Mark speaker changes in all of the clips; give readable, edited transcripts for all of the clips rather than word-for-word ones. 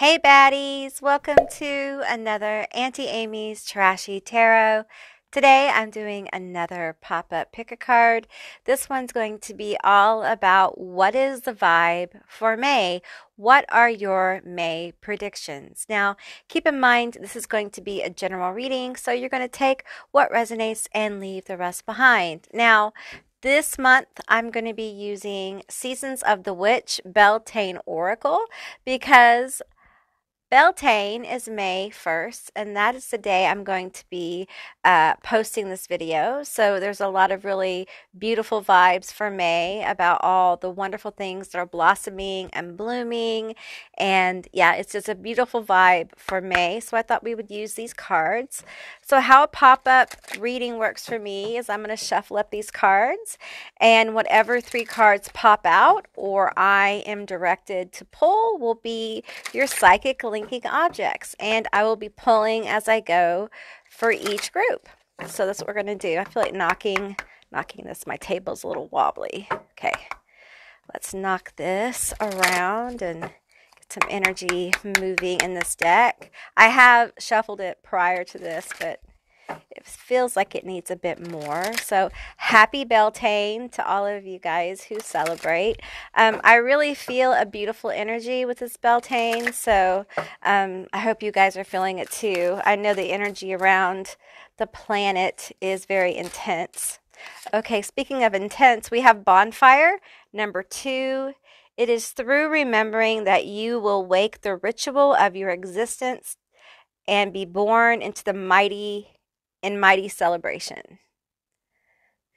Speaker 1: Hey baddies, welcome to another Auntie Amy's Trashy Tarot. Today I'm doing another pop-up pick a card. This one's going to be all about what is the vibe for May. What are your May predictions? Now, keep in mind this is going to be a general reading, so you're going to take what resonates and leave the rest behind. Now, this month, I'm going to be using Seasons of the Witch Beltane Oracle because Beltane is May 1st, and that is the day I'm going to be posting this video. So there's a lot of really beautiful vibes for May about all the wonderful things that are blossoming and blooming. And yeah, it's just a beautiful vibe for May. So I thought we would use these cards. So how a pop-up reading works for me is I'm going to shuffle up these cards, and whatever 3 cards pop out or I am directed to pull will be your psychic linking objects, and I will be pulling as I go for each group. So that's what we're going to do. I feel like knocking this. My table's a little wobbly. Okay, let's knock this around and get some energy moving in this deck. I have shuffled it prior to this, but it feels like it needs a bit more. So happy Beltane to all of you guys who celebrate. I really feel a beautiful energy with this Beltane, so I hope you guys are feeling it too. I know the energy around the planet is very intense. Okay, speaking of intense, we have Bonfire, number 2. It is through remembering that you will wake the ritual of your existence and be born into the mighty celebration.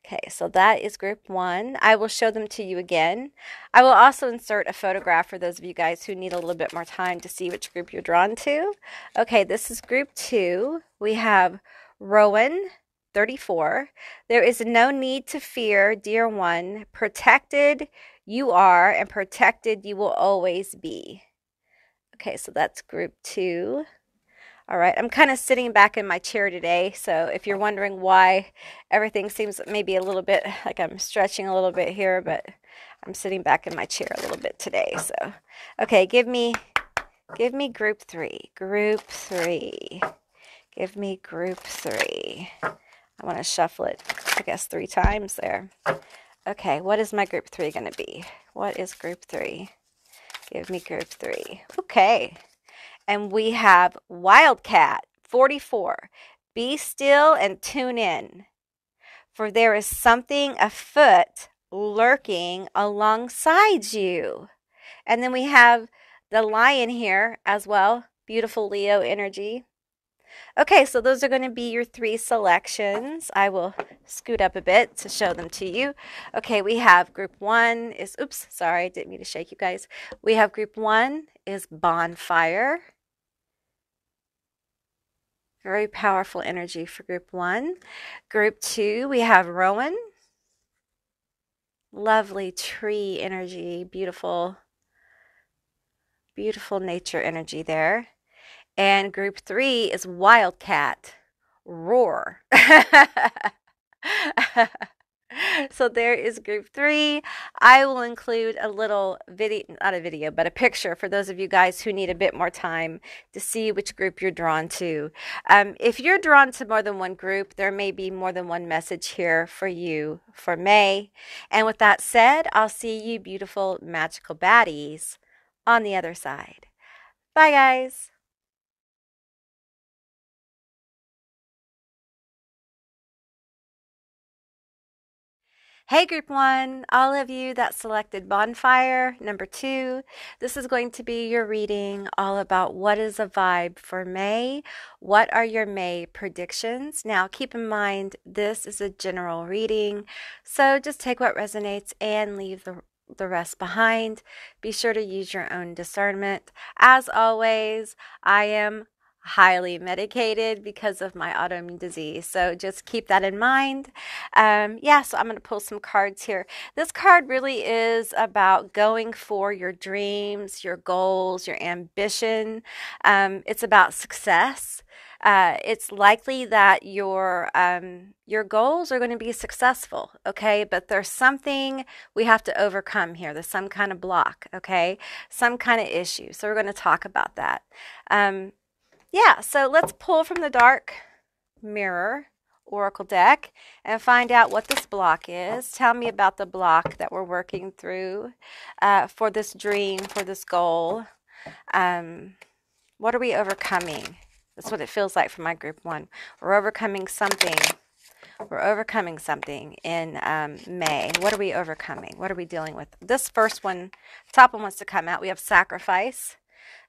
Speaker 1: Okay, so that is group 1. I will show them to you again. I will also insert a photograph for those of you guys who need a little bit more time to see which group you're drawn to. Okay, this is group 2. We have Rowan, 34. There is no need to fear, dear one. Protected you are, and protected you will always be. Okay, so that's group 2. All right, I'm kind of sitting back in my chair today, so if you're wondering why everything seems maybe a little bit like I'm stretching a little bit here, but I'm sitting back in my chair a little bit today. So, okay, give me group 3. Group 3. Give me group 3. I want to shuffle it, I guess, 3 times there. Okay, what is my group 3 going to be? What is group 3? Give me group 3. Okay. And we have Wildcat, 44. Be still and tune in, for there is something afoot lurking alongside you. And then we have the lion here as well. Beautiful Leo energy. Okay, so those are going to be your 3 selections. I will scoot up a bit to show them to you. Okay, we have group 1 is, oops, sorry, didn't mean to shake you guys. We have group 1 is Bonfire. Very powerful energy for group 1. Group 2, we have Rowan. Lovely tree energy, beautiful, beautiful nature energy there. And group 3 is Wildcat. Roar. So there is group 3. I will include a little video, not a video, but a picture for those of you guys who need a bit more time to see which group you're drawn to. If you're drawn to more than one group, there may be more than one message here for you for May. And with that said, I'll see you beautiful magical baddies on the other side. Bye guys. Hey group 1, all of you that selected Bonfire, number 2, this is going to be your reading all about what is a vibe for May. What are your May predictions? Now keep in mind this is a general reading, so just take what resonates and leave the rest behind. Be sure to use your own discernment. As always, I am highly medicated because of my autoimmune disease, so just keep that in mind. Yeah, so I'm going to pull some cards here. This card really is about going for your dreams, your goals, your ambition. It's about success. It's likely that your goals are going to be successful, okay? But there's something we have to overcome here. There's some kind of block, okay? Some kind of issue. So we're going to talk about that. Yeah, so let's pull from the dark mirror oracle deck and find out what this block is. Tell me about the block that we're working through for this dream, for this goal. What are we overcoming? That's what it feels like for my group one. We're overcoming something. We're overcoming something in May. What are we overcoming? What are we dealing with? This first one, top one wants to come out. We have sacrifice.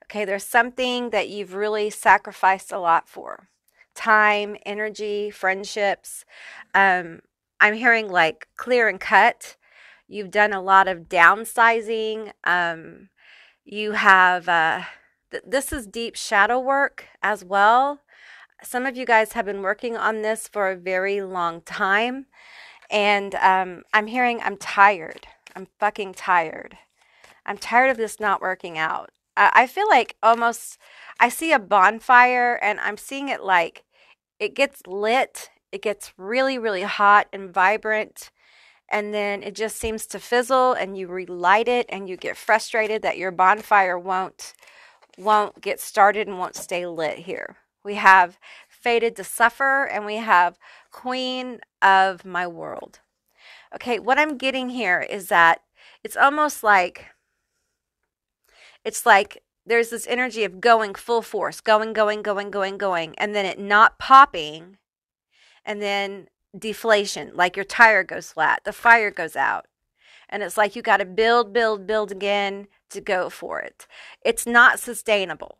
Speaker 1: Okay, there's something that you've really sacrificed a lot for. Time, energy, friendships. I'm hearing like clear and cut. You've done a lot of downsizing. You have, this is deep shadow work as well. Some of you guys have been working on this for a very long time. And I'm hearing I'm tired. I'm fucking tired. I'm tired of this not working out. I feel like almost, I see a bonfire and I'm seeing it like it gets lit. It gets really, really hot and vibrant. And then it just seems to fizzle and you relight it and you get frustrated that your bonfire won't get started and won't stay lit here. We have fated to suffer and we have queen of my world. Okay, what I'm getting here is that it's almost like, it's like there's this energy of going full force, going, and then it not popping, and then deflation, like your tire goes flat, the fire goes out. And it's like you got to build again to go for it. It's not sustainable,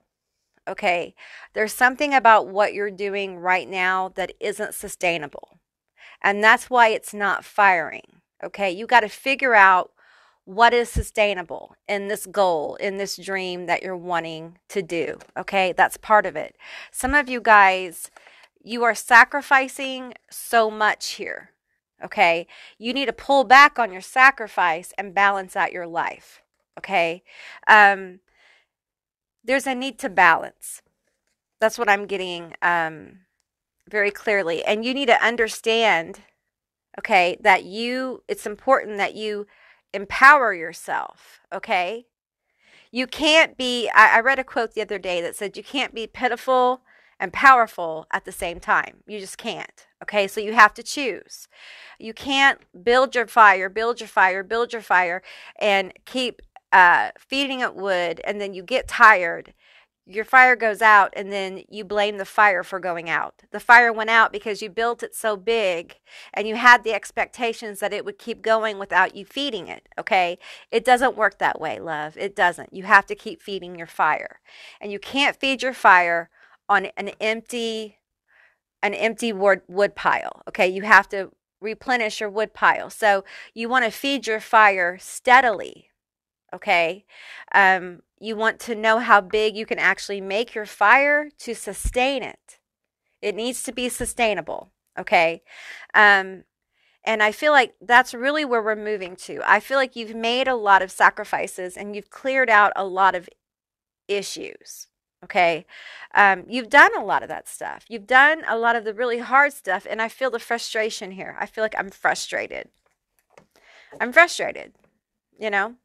Speaker 1: okay? There's something about what you're doing right now that isn't sustainable. And that's why it's not firing, okay? You got to figure out what is sustainable in this goal, in this dream that you're wanting to do, okay? That's part of it. Some of you guys, you are sacrificing so much here, okay? You need to pull back on your sacrifice and balance out your life, okay? There's a need to balance. That's what I'm getting very clearly. And you need to understand, okay, that it's important that you empower yourself, okay? You can't be, I read a quote the other day that said you can't be pitiful and powerful at the same time. You just can't, okay? So you have to choose. You can't build your fire and keep feeding it wood, and then you get tired. Your fire goes out and then you blame the fire for going out. The fire went out because you built it so big and you had the expectations that it would keep going without you feeding it, okay? It doesn't work that way, love. It doesn't. You have to keep feeding your fire. And you can't feed your fire on an empty wood pile, okay? You have to replenish your wood pile. So you want to feed your fire steadily, okay? You want to know how big you can actually make your fire to sustain it. It needs to be sustainable, okay? And I feel like that's really where we're moving to. I feel like you've made a lot of sacrifices and you've cleared out a lot of issues, okay? You've done a lot of that stuff. You've done a lot of the really hard stuff, and I feel the frustration here. I feel like I'm frustrated. I'm frustrated, you know?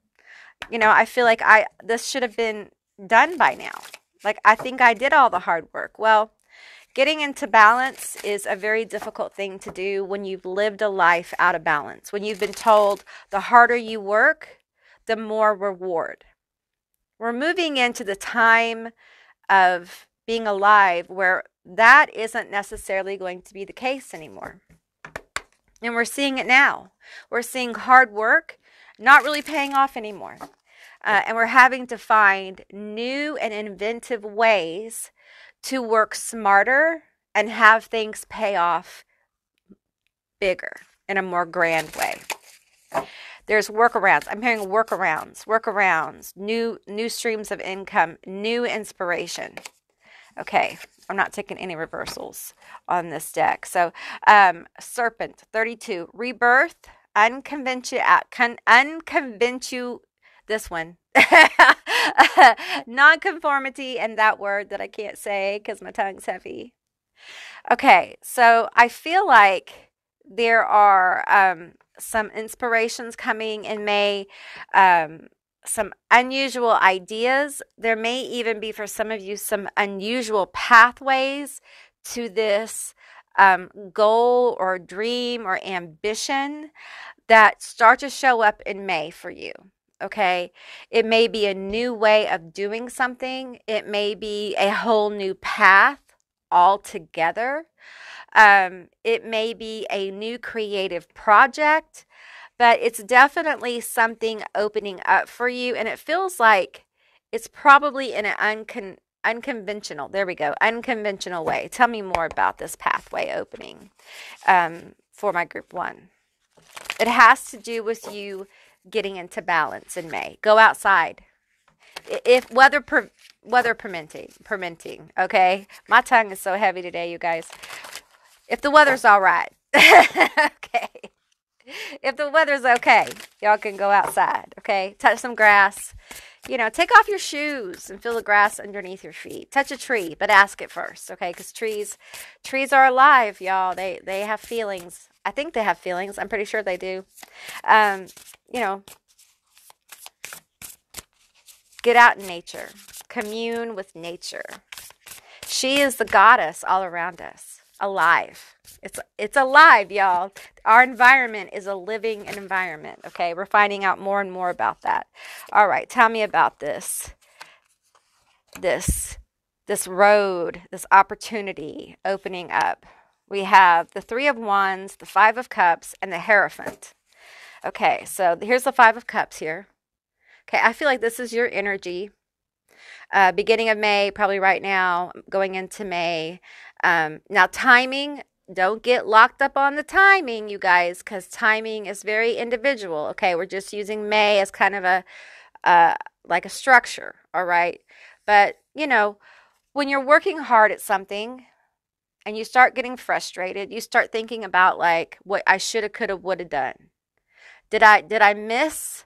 Speaker 1: I feel like this should have been done by now. Like, I think I did all the hard work. Well, getting into balance is a very difficult thing to do when you've lived a life out of balance. When you've been told the harder you work, the more reward. We're moving into the time of being alive where that isn't necessarily going to be the case anymore. And we're seeing it now. We're seeing hard work not really paying off anymore. And we're having to find new and inventive ways to work smarter and have things pay off bigger in a more grand way. There's workarounds. I'm hearing workarounds, new streams of income, new inspiration. Okay, I'm not taking any reversals on this deck. So, Serpent, 32, rebirth, this one. Nonconformity, and that word that I can't say because my tongue's heavy. Okay, so I feel like there are some inspirations coming in May, um, some unusual ideas. There may even be for some of you some unusual pathways to this goal or dream or ambition that start to show up in May for you. Okay, it may be a new way of doing something, it may be a whole new path altogether. It may be a new creative project, but it's definitely something opening up for you. And it feels like it's probably in an unconventional, there we go, unconventional way. Tell me more about this pathway opening for my group one. It has to do with you getting into balance in May. Go outside. If weather permitting, okay? My tongue is so heavy today, you guys. If the weather's all right. Okay. If the weather's okay, y'all can go outside, okay? Touch some grass. You know, take off your shoes and feel the grass underneath your feet. Touch a tree, but ask it first, okay? Because trees are alive, y'all. They have feelings. I think they have feelings. I'm pretty sure they do. You know, get out in nature. Commune with nature. She is the goddess all around us. Alive. It's alive, y'all. Our environment is a living environment, okay? We're finding out more and more about that. All right, tell me about this road, this opportunity opening up. We have the Three of Wands, the Five of Cups, and the Hierophant. Okay, so here's the Five of Cups here. Okay, I feel like this is your energy. Beginning of May, probably right now, going into May. Now, timing, don't get locked up on the timing, you guys, because timing is very individual. Okay, we're just using May as kind of like a structure, all right? But, you know, when you're working hard at something and you start getting frustrated, you start thinking about like what I shoulda, coulda, woulda done. Did I miss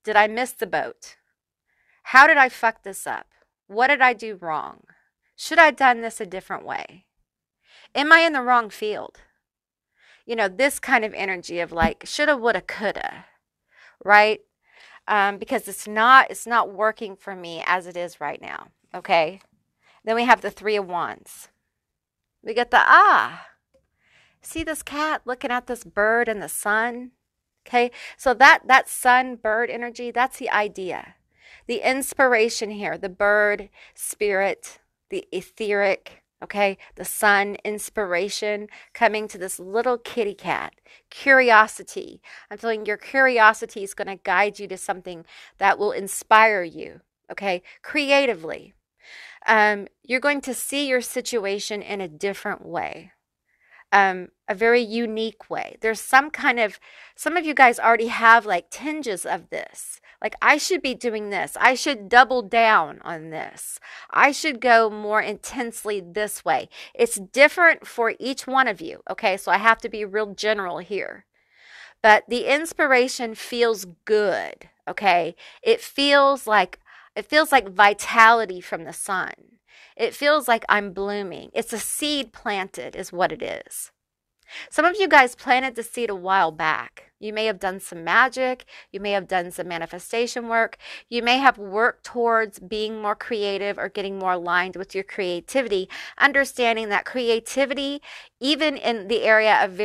Speaker 1: the boat? How did I fuck this up? What did I do wrong? Should I have done this a different way? Am I in the wrong field? You know, this kind of energy of like shoulda, woulda, coulda, right? Because it's not working for me as it is right now. Okay. Then we have the Three of Wands. We get the see this cat looking at this bird and the sun. Okay, so that sun bird energy, that's the idea. The inspiration here, the bird spirit, the etheric, okay, the sun inspiration coming to this little kitty cat. Curiosity. I'm feeling your curiosity is going to guide you to something that will inspire you, okay, creatively. You're going to see your situation in a different way. A very unique way. There's some of you guys already have like tinges of this. Like, I should be doing this. I should double down on this. I should go more intensely this way. It's different for each one of you. Okay, so I have to be real general here. But the inspiration feels good. Okay, it feels like vitality from the sun. It feels like I'm blooming. It's a seed planted is what it is. Some of you guys planted the seed a while back. You may have done some magic. You may have done some manifestation work. You may have worked towards being more creative or getting more aligned with your creativity, understanding that creativity, even in the area of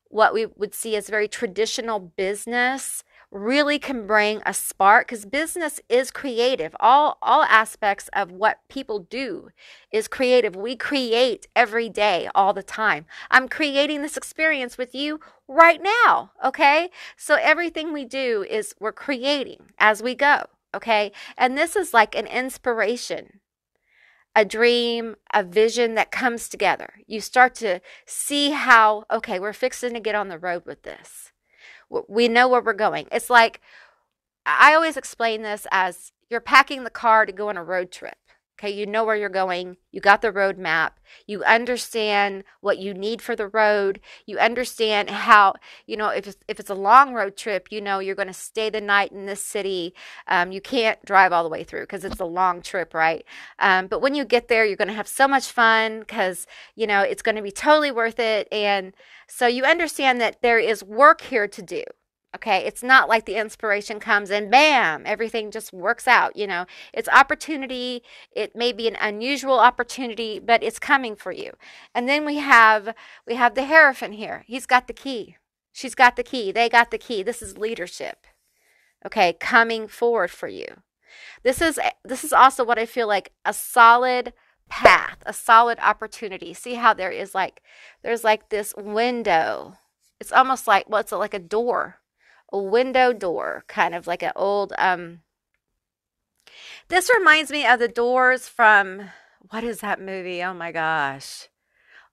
Speaker 1: what we would see as very traditional business, really can bring a spark, because business is creative. All aspects of what people do is creative. We create every day, all the time. I'm creating this experience with you right now, okay? So everything we do is we're creating as we go, okay? And this is like an inspiration, a dream, a vision that comes together. You start to see how, okay, we're fixing to get on the road with this. We know where we're going. It's like, I always explain this as you're packing the car to go on a road trip. Okay, you know where you're going. You got the road map. You understand what you need for the road. You understand how, if it's a long road trip, you're going to stay the night in this city. You can't drive all the way through because it's a long trip, right? But when you get there, you're going to have so much fun because, it's going to be totally worth it. And so you understand that there is work here to do. Okay, it's not like the inspiration comes and bam, everything just works out. It's opportunity. It may be an unusual opportunity, but it's coming for you. And then we have the Hierophant here. He's got the key. She's got the key. They got the key. This is leadership. Okay, coming forward for you. This is also what I feel like, a solid path, a solid opportunity. See how there's like this window. It's almost like, it's like a door. A window door, kind of like an old, this reminds me of the doors from, what is that movie? Oh my gosh.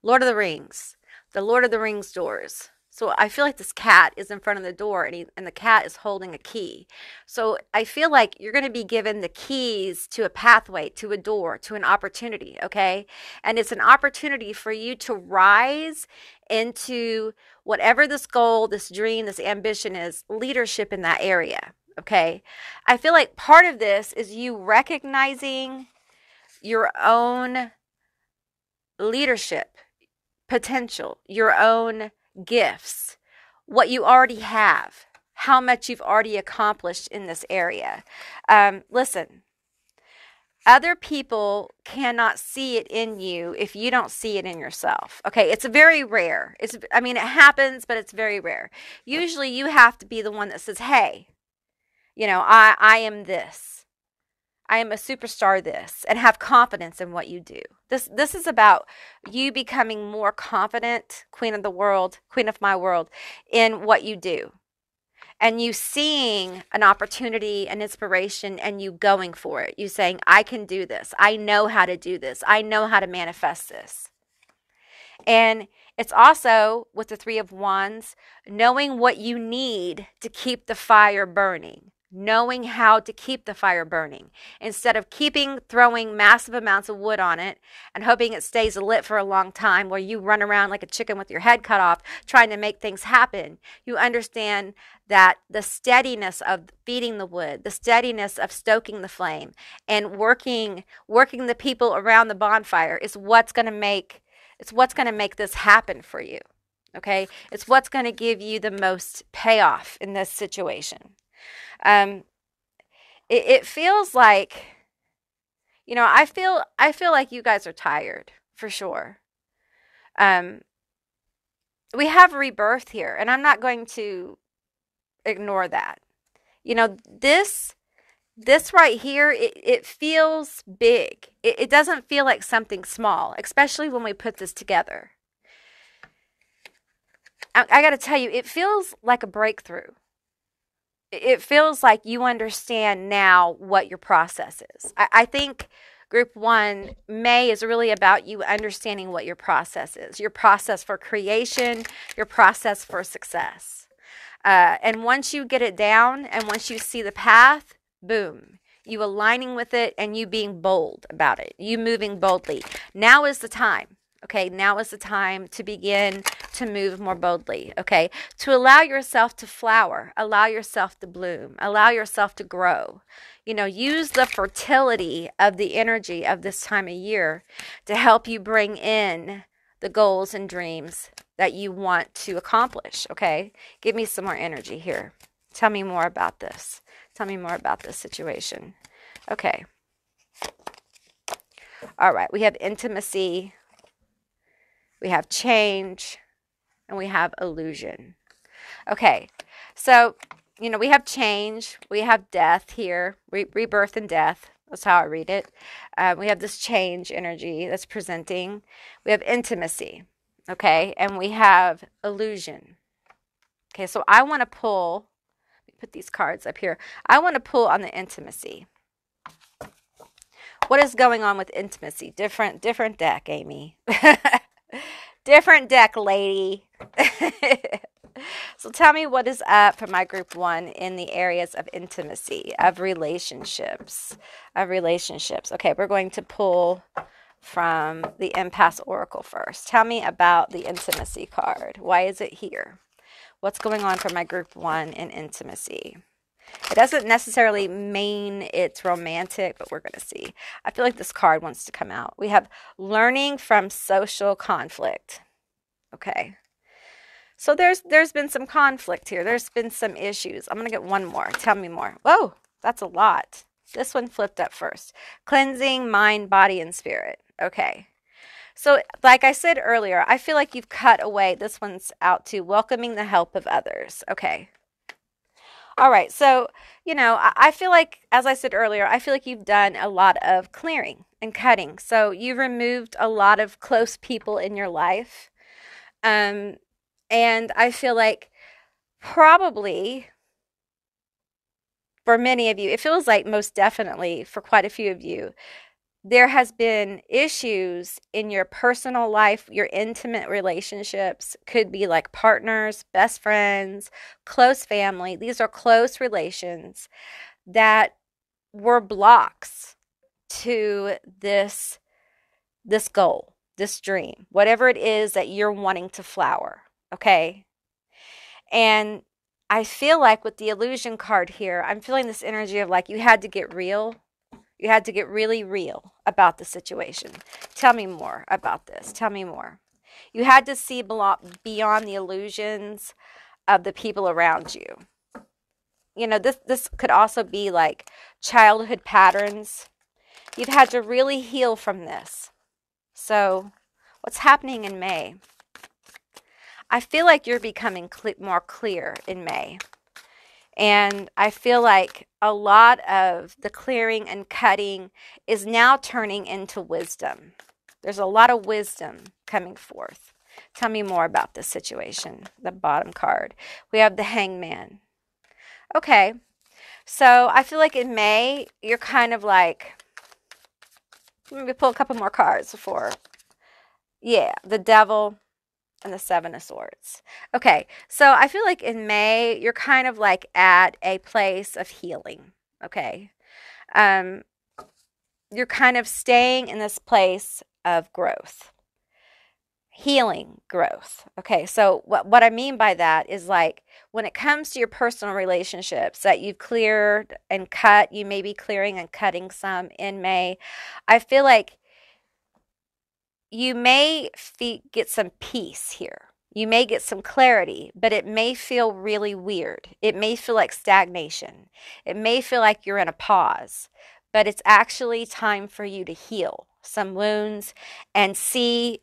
Speaker 1: Lord of the Rings. The Lord of the Rings doors. So I feel like this cat is in front of the door and the cat is holding a key. So I feel like you're going to be given the keys to a pathway, to a door, to an opportunity, okay? And it's an opportunity for you to rise into whatever this goal, this dream, this ambition is, leadership in that area, okay? I feel like part of this is you recognizing your own leadership potential, your own gifts, what you already have, how much you've already accomplished in this area. Listen, other people cannot see it in you if you don't see it in yourself. Okay, it's very rare. It happens, but it's very rare. Usually you have to be the one that says, hey, I am this. I am a superstar this, and have confidence in what you do. This is about you becoming more confident, queen of the world, queen of my world, in what you do. And you seeing an opportunity, an inspiration, and you going for it. You saying, I can do this. I know how to do this. I know how to manifest this. And it's also, with the Three of Wands, knowing what you need to keep the fire burning. Knowing how to keep the fire burning instead of throwing massive amounts of wood on it and hoping it stays lit for a long time, where you run around like a chicken with your head cut off trying to make things happen. You understand that the steadiness of feeding the wood, the steadiness of stoking the flame, and working the people around the bonfire is what's going to make this happen for you. Okay? It's what's going to give you the most payoff in this situation. It feels like, I feel like you guys are tired for sure. We have rebirth here, and I'm not going to ignore that. This right here, it feels big. It doesn't feel like something small, especially when we put this together. I got to tell you, it feels like a breakthrough. It feels like you understand now what your process is. I think Group 1, May, is really about you understanding what your process is. Your process for creation, your process for success. And once you get it down and once you see the path, boom, you aligning with it and you being bold about it. You moving boldly. Now is the time. Okay, now is the time to begin to move more boldly, okay? To allow yourself to flower, allow yourself to bloom, allow yourself to grow. Use the fertility of the energy of this time of year to help you bring in the goals and dreams that you want to accomplish, okay? Give me some more energy here. Tell me more about this. Tell me more about this situation. Okay. All right, we have intimacy. We have change, and we have illusion. Okay, so, we have change, we have death here, rebirth and death. That's how I read it. We have this change energy that's presenting. We have intimacy, okay, and we have illusion. Okay, so I want to pull, let me put these cards up here. I want to pull on the intimacy. What is going on with intimacy? Different deck, Amy. Different deck, lady. So tell me what is up for my group 1 in the areas of intimacy, of relationships, Okay, we're going to pull from the Empath Oracle first. Tell me about the intimacy card. Why is it here? What's going on for my group 1 in intimacy? It doesn't necessarily mean it's romantic, but we're going to see. I feel like this card wants to come out. We have learning from social conflict. Okay. So there's been some conflict here. There's been some issues. I'm going to get one more. Tell me more. Whoa, that's a lot. This one flipped up first. Cleansing mind, body, and spirit. Okay. So like I said earlier, I feel like you've cut away. This one's out to welcoming the help of others. Okay. All right. So, you know, I feel like, as I said earlier, I feel like you've done a lot of clearing and cutting. So you've removed a lot of close people in your life. And I feel like probably for many of you, it feels like most definitely for quite a few of you, there has been issues in your personal life, your intimate relationships, could be like partners, best friends, close family. These are close relations that were blocks to this goal, this dream, whatever it is that you're wanting to flower, okay? And I feel like with the illusion card here, I'm feeling this energy of like you had to get real. You had to get really real about the situation. Tell me more about this. Tell me more. You had to see beyond the illusions of the people around you. You know, this could also be like childhood patterns. You've had to really heal from this. So what's happening in May? I feel like you're becoming more clear in May. And I feel like a lot of the clearing and cutting is now turning into wisdom. There's a lot of wisdom coming forth. Tell me more about this situation, the bottom card. We have the Hangman. Okay, so I feel like in May, you're kind of like, let me pull a couple more cards before. Yeah, the Devil and the Seven of Swords. Okay, so I feel like in May, you're kind of like at a place of healing, okay? You're kind of staying in this place of growth. Healing growth. Okay, so what I mean by that is like when it comes to your personal relationships that you've cleared and cut, you may be clearing and cutting some in May. I feel like you may get some peace here. You may get some clarity, but it may feel really weird. It may feel like stagnation. It may feel like you're in a pause, but it's actually time for you to heal some wounds and see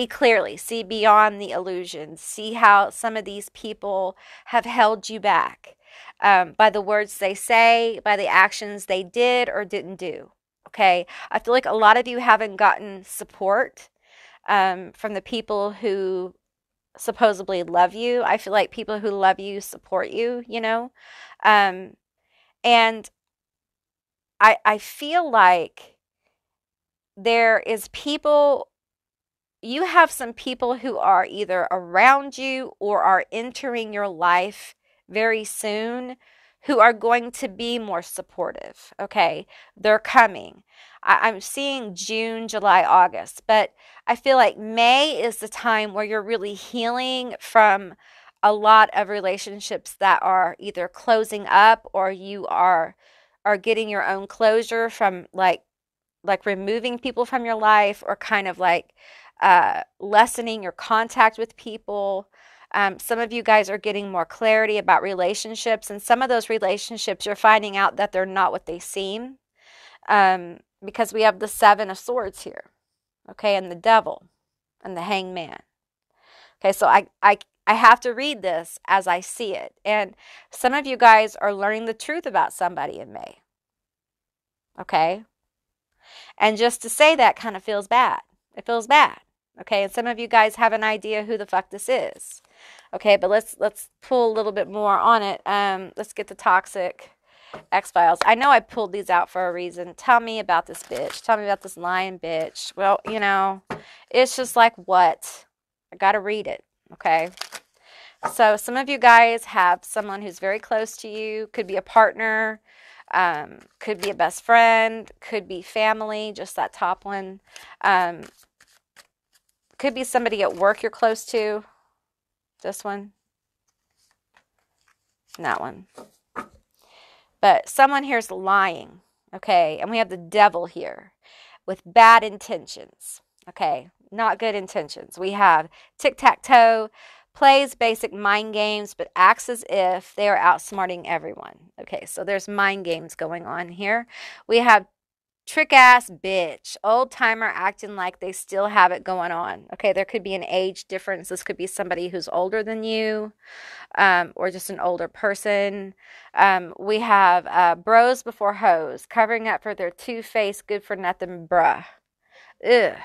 Speaker 1: clearly, see beyond the illusions, see how some of these people have held you back by the words they say, by the actions they did or didn't do. Okay, I feel like a lot of you haven't gotten support from the people who supposedly love you. I feel like people who love you support you, you know? And I feel like there is people, you have some people who are either around you or are entering your life very soon who are going to be more supportive, okay? They're coming. I'm seeing June, July, August, but I feel like May is the time where you're really healing from a lot of relationships that are either closing up or you are getting your own closure from like removing people from your life or kind of like lessening your contact with people. Some of you guys are getting more clarity about relationships, and some of those relationships you're finding out that they're not what they seem, because we have the Seven of Swords here, okay, and the Devil and the Hangman. Okay, so I have to read this as I see it, and some of you guys are learning the truth about somebody in May, okay, and just to say that kind of feels bad. It feels bad. Okay, and some of you guys have an idea who the fuck this is. Okay, but let's pull a little bit more on it. Let's get the Toxic X-Files. I know I pulled these out for a reason. Tell me about this bitch. Tell me about this lying bitch. Well, you know, it's just like what? I gotta read it, okay? So some of you guys have someone who's very close to you, could be a partner, could be a best friend, could be family, just that top one. Could be somebody at work you're close to. This one. And that one. But someone here's lying, okay? And we have the devil here with bad intentions, okay? Not good intentions. We have tic-tac-toe, plays basic mind games, but acts as if they are outsmarting everyone. Okay, so there's mind games going on here. We have trick-ass bitch, old-timer acting like they still have it going on. Okay, there could be an age difference. This could be somebody who's older than you. Or just an older person. We have bros before hoes, covering up for their two-faced, good-for-nothing bruh. Ugh.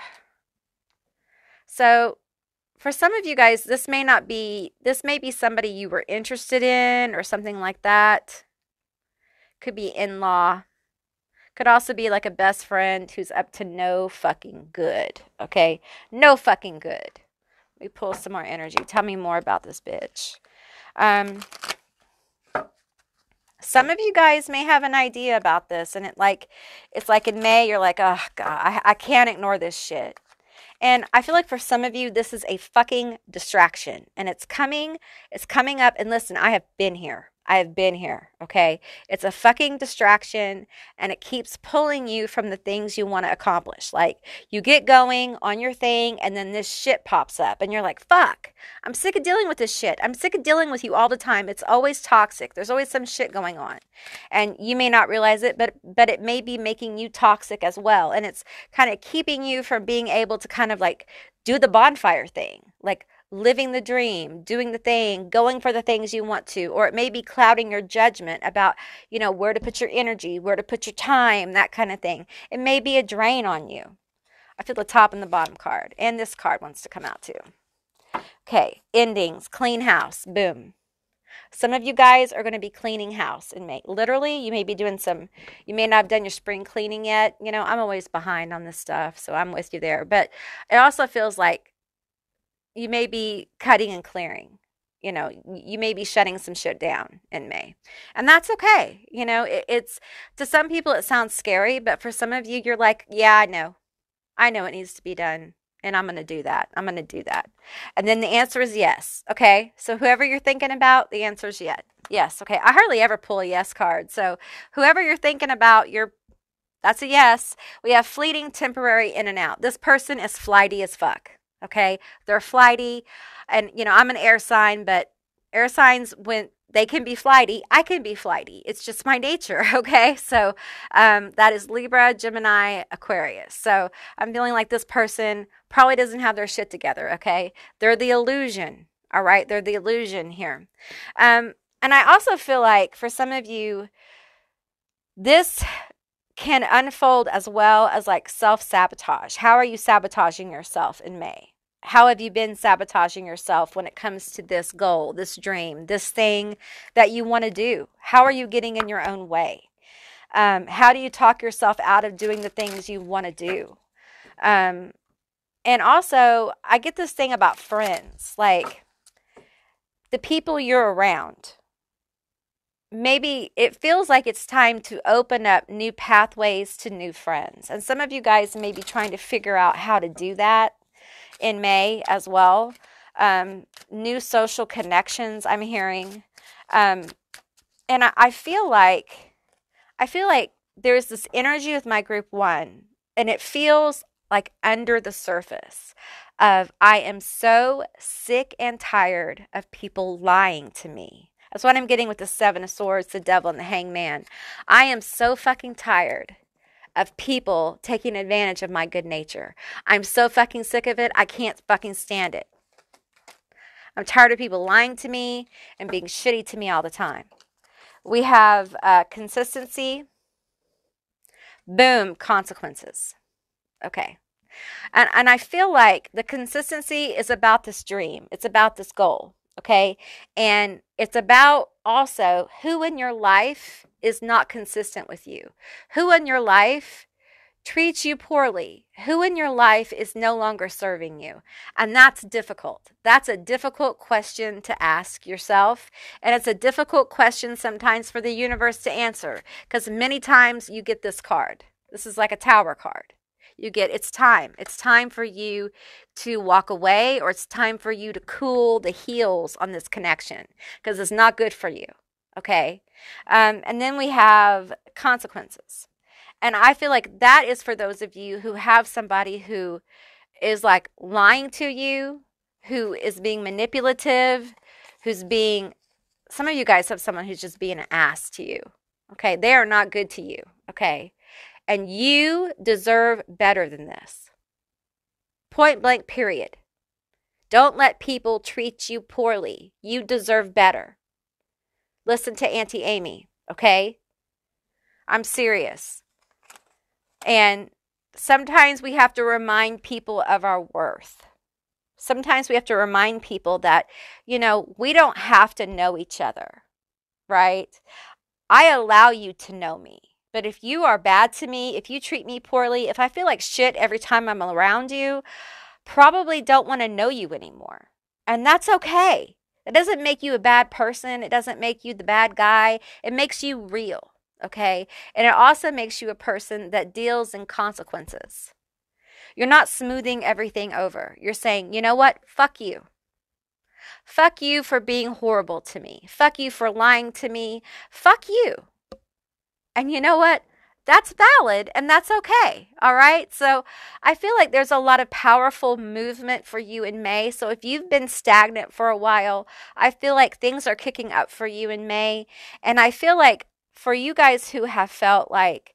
Speaker 1: So for some of you guys, this may be somebody you were interested in or something like that. Could be in-law. Could also be like a best friend who's up to no fucking good. Okay? No fucking good. Let me pull some more energy. Tell me more about this bitch. Some of you guys may have an idea about this, and it's like in May, you're like, oh God, I can't ignore this shit. And I feel like for some of you, this is a fucking distraction, and it's coming up. And listen, I have been here. Okay? It's a fucking distraction, and it keeps pulling you from the things you want to accomplish. Like, you get going on your thing, and then this shit pops up, and you're like, fuck, I'm sick of dealing with this shit. I'm sick of dealing with you all the time. It's always toxic. There's always some shit going on. And you may not realize it, but it may be making you toxic as well. And it's kind of keeping you from being able to kind of like do the bonfire thing. Like, living the dream, doing the thing, going for the things you want to, or it may be clouding your judgment about, where to put your energy, where to put your time, that kind of thing. It may be a drain on you. I feel the top and the bottom card, and this card wants to come out too. Okay, endings, clean house, boom. Some of you guys are going to be cleaning house in May. Literally, you may be doing you may not have done your spring cleaning yet. I'm always behind on this stuff, so I'm with you there. But it also feels like you may be cutting and clearing. You may be shutting some shit down in May. And that's okay. It's to some people it sounds scary, but for some of you, you're like, yeah, I know. I know it needs to be done. And I'm going to do that. And then the answer is yes. Okay. So whoever you're thinking about, the answer is yes. Okay. I hardly ever pull a yes card. So whoever you're thinking about, that's a yes. We have fleeting, temporary, in and out. This person is flighty as fuck. Okay. They're flighty. And, I'm an air sign, but air signs, when they can be flighty, I can be flighty. It's just my nature. Okay. So that is Libra, Gemini, Aquarius. So I'm feeling like this person probably doesn't have their shit together. Okay. They're the illusion. All right. They're the illusion here. And I also feel like for some of you, this can unfold as well as like self-sabotage. How are you sabotaging yourself in May? How have you been sabotaging yourself when it comes to this goal, this dream, this thing that you want to do? How are you getting in your own way? How do you talk yourself out of doing the things you want to do? And also, I get this thing about friends, like the people you're around. Maybe it feels like it's time to open up new pathways to new friends. And some of you guys may be trying to figure out how to do that in May as well. New social connections I'm hearing. And I feel like there's this energy with my group 1, and it feels like under the surface of I am so sick and tired of people lying to me. That's what I'm getting with the 7 of Swords, the Devil, and the Hangman. I am so fucking tired of people taking advantage of my good nature. I'm so fucking sick of it. I can't fucking stand it. I'm tired of people lying to me and being shitty to me all the time. We have consistency. Boom, consequences. Okay. And I feel like the consistency is about this dream. It's about this goal. Okay. And it's about also who in your life is not consistent with you. Who in your life treats you poorly? Who in your life is no longer serving you? And that's difficult. That's a difficult question to ask yourself. And it's a difficult question sometimes for the universe to answer, because many times you get this card. This is like a tower card. You get, it's time. It's time for you to walk away, or it's time for you to cool the heels on this connection, because it's not good for you. Okay. And then we have consequences. And I feel like that is for those of you who have somebody who is like lying to you, who is being manipulative, who's being, some of you guys have someone who's just being an ass to you. Okay. They are not good to you. Okay. And you deserve better than this. Point blank, period. Don't let people treat you poorly. You deserve better. Listen to Auntie Amy, okay? I'm serious. And sometimes we have to remind people of our worth. Sometimes we have to remind people that, you know, we don't have to know each other, right? I allow you to know me. But if you are bad to me, if you treat me poorly, if I feel like shit every time I'm around you, probably don't want to know you anymore. And that's okay. It doesn't make you a bad person. It doesn't make you the bad guy. It makes you real, okay? And it also makes you a person that deals in consequences. You're not smoothing everything over. You're saying, you know what? Fuck you. Fuck you for being horrible to me. Fuck you for lying to me. Fuck you. And you know what? That's valid and that's okay. All right. So I feel like there's a lot of powerful movement for you in May. So if you've been stagnant for a while, I feel like things are kicking up for you in May. And I feel like for you guys who have felt like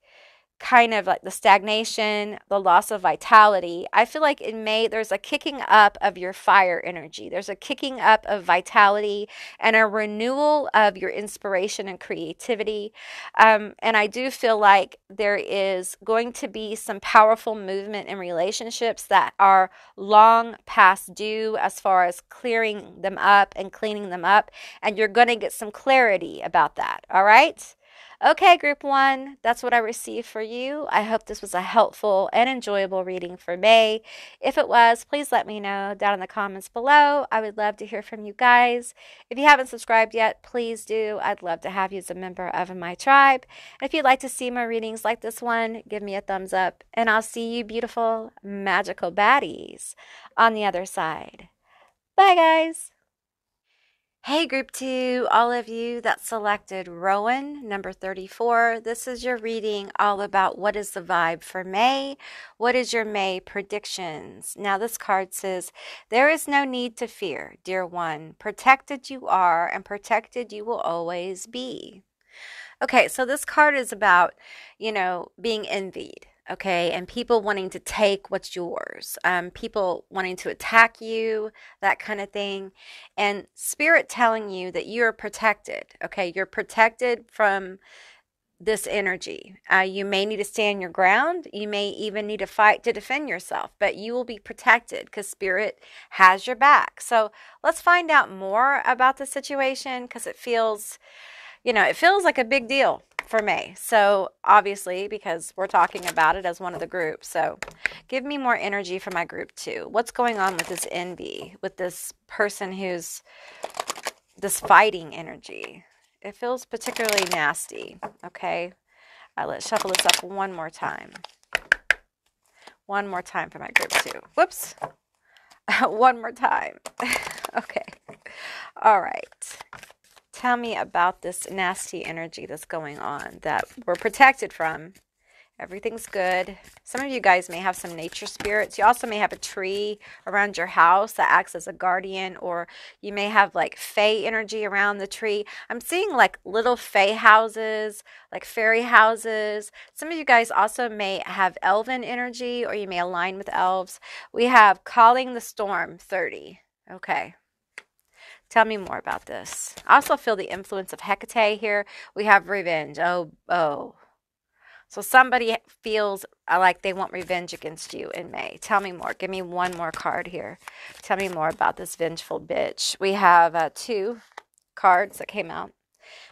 Speaker 1: kind of like the stagnation, the loss of vitality, I feel like in May there's a kicking up of your fire energy. There's a kicking up of vitality and a renewal of your inspiration and creativity. And I do feel like there is going to be some powerful movement in relationships that are long past due as far as clearing them up and cleaning them up. And you're going to get some clarity about that. All right. Okay, group one, that's what I received for you. I hope this was a helpful and enjoyable reading for May. If it was, please let me know down in the comments below. I would love to hear from you guys. If you haven't subscribed yet, please do. I'd love to have you as a member of my tribe. And if you'd like to see more readings like this one, give me a thumbs up. And I'll see you beautiful, magical baddies on the other side. Bye, guys. Hey, group two, all of you that selected Rowan, number 34. This is your reading all about what is the vibe for May. What is your May predictions? Now, this card says, there is no need to fear, dear one. Protected you are and protected you will always be. Okay, so this card is about, you know, being envied. Okay, and people wanting to take what's yours, people wanting to attack you, that kind of thing, and spirit telling you that you're protected. Okay, you're protected from this energy. You may need to stand your ground. You may even need to fight to defend yourself, but you will be protected because spirit has your back. So let's find out more about the situation, because it feels, you know, it feels like a big deal for May. So obviously, because we're talking about it as one of the groups. So give me more energy for my group too. What's going on with this envy, with this person who's this fighting energy? It feels particularly nasty. Okay. Let's shuffle this up one more time. One more time for my group too. Whoops. One more time. Okay. All right. Tell me about this nasty energy that's going on that we're protected from. Everything's good. Some of you guys may have some nature spirits. You also may have a tree around your house that acts as a guardian, or you may have like fae energy around the tree. I'm seeing like little fae houses, like fairy houses. Some of you guys also may have elven energy, or you may align with elves. We have Calling the Storm 30. Okay. Tell me more about this. I also feel the influence of Hecate here. We have revenge. Oh. So somebody feels like they want revenge against you in May. Tell me more. Give me one more card here. Tell me more about this vengeful bitch. We have two cards that came out.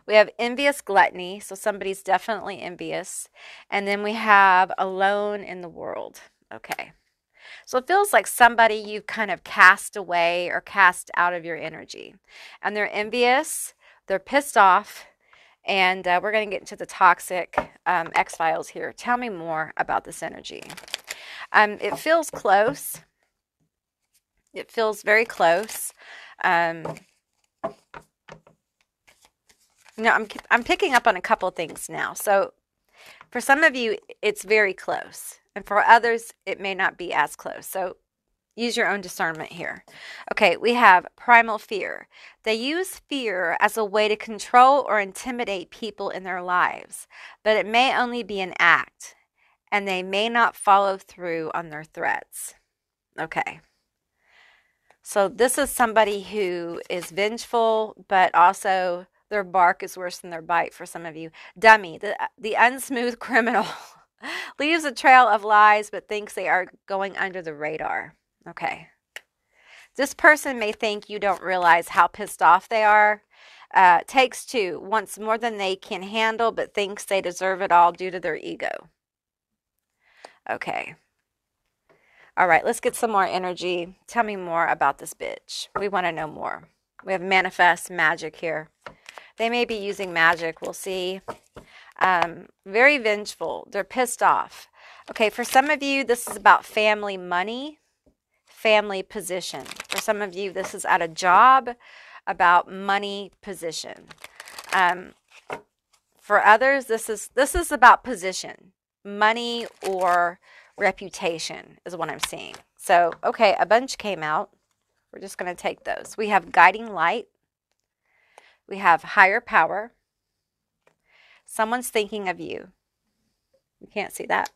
Speaker 1: We have envious gluttony, so somebody's definitely envious. And then we have alone in the world. Okay. So it feels like somebody you've kind of cast away or cast out of your energy. And they're envious, they're pissed off, and we're going to get into the toxic X-Files here. Tell me more about this energy. It feels close. It feels very close. I'm picking up on a couple things now. So for some of you, it's very close. And for others, it may not be as close. So use your own discernment here. Okay, we have primal fear. They use fear as a way to control or intimidate people in their lives, but it may only be an act, and they may not follow through on their threats. Okay. So this is somebody who is vengeful, but also their bark is worse than their bite for some of you. Dummy, the unsmooth criminal, leaves a trail of lies, but thinks they are going under the radar. Okay. This person may think you don't realize how pissed off they are. Takes two, wants more than they can handle, but thinks they deserve it all due to their ego. Okay. All right, let's get some more energy. Tell me more about this bitch. We want to know more. We have manifest magic here. They may be using magic. We'll see. Very vengeful. They're pissed off. Okay, for some of you, this is about family money, family position. For some of you, this is at a job, about money position. For others, this is about position, money or reputation is what I'm seeing. So, okay, a bunch came out. We're just going to take those. We have guiding light. We have higher power. Someone's thinking of you. You can't see that.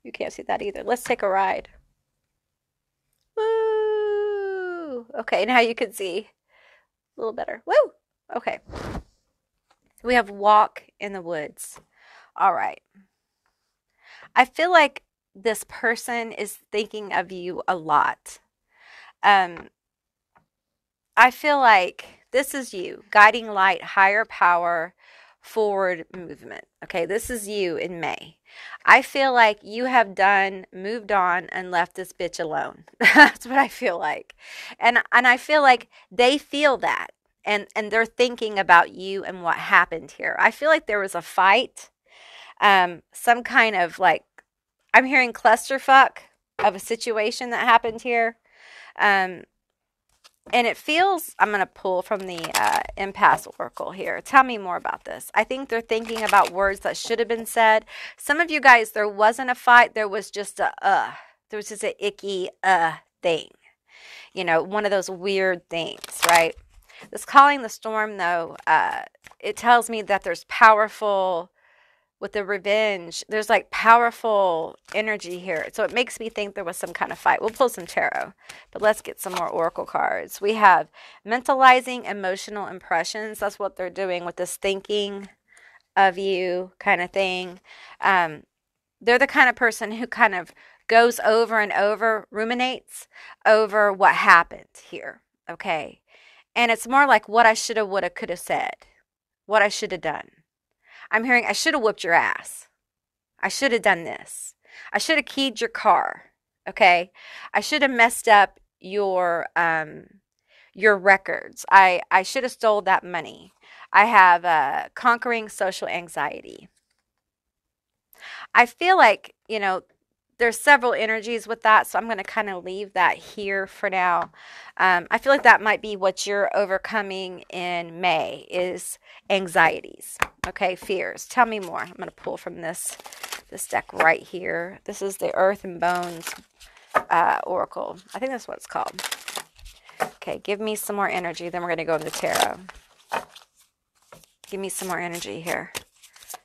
Speaker 1: You can't see that either. Let's take a ride. Woo! Okay, now you can see a little better. Woo! Okay. We have walk in the woods. All right. I feel like this person is thinking of you a lot. I feel like this is you, guiding light, higher power, forward movement. Okay, this is you in May. I feel like you have moved on and left this bitch alone. That's what I feel like. And I feel like they feel that. And they're thinking about you and what happened here. I feel like there was a fight. Some kind of like, I'm hearing clusterfuck of a situation that happened here. And it feels, I'm going to pull from the Impasse Oracle here. Tell me more about this. I think they're thinking about words that should have been said. Some of you guys, there wasn't a fight. There was just there was just an icky thing. You know, one of those weird things, right? This calling the storm, though, it tells me that there's powerful, with the revenge, there's like powerful energy here. So it makes me think there was some kind of fight. We'll pull some tarot, but let's get some more oracle cards. We have mentalizing emotional impressions. That's what they're doing with this thinking of you kind of thing. They're the kind of person who kind of goes over and over, ruminates over what happened here. Okay. And it's more like what I should have, would have, could have said, what I should have done. I'm hearing, I should have whooped your ass. I should have done this. I should have keyed your car. Okay. I should have messed up your records. I should have stole that money. I have conquering social anxiety. I feel like, you know, there's several energies with that, so I'm going to kind of leave that here for now. I feel like that might be what you're overcoming in May is anxieties, okay, fears. Tell me more. I'm going to pull from this deck right here. This is the Earth and Bones Oracle. I think that's what it's called. Okay, give me some more energy, then we're going to go into tarot. Give me some more energy here.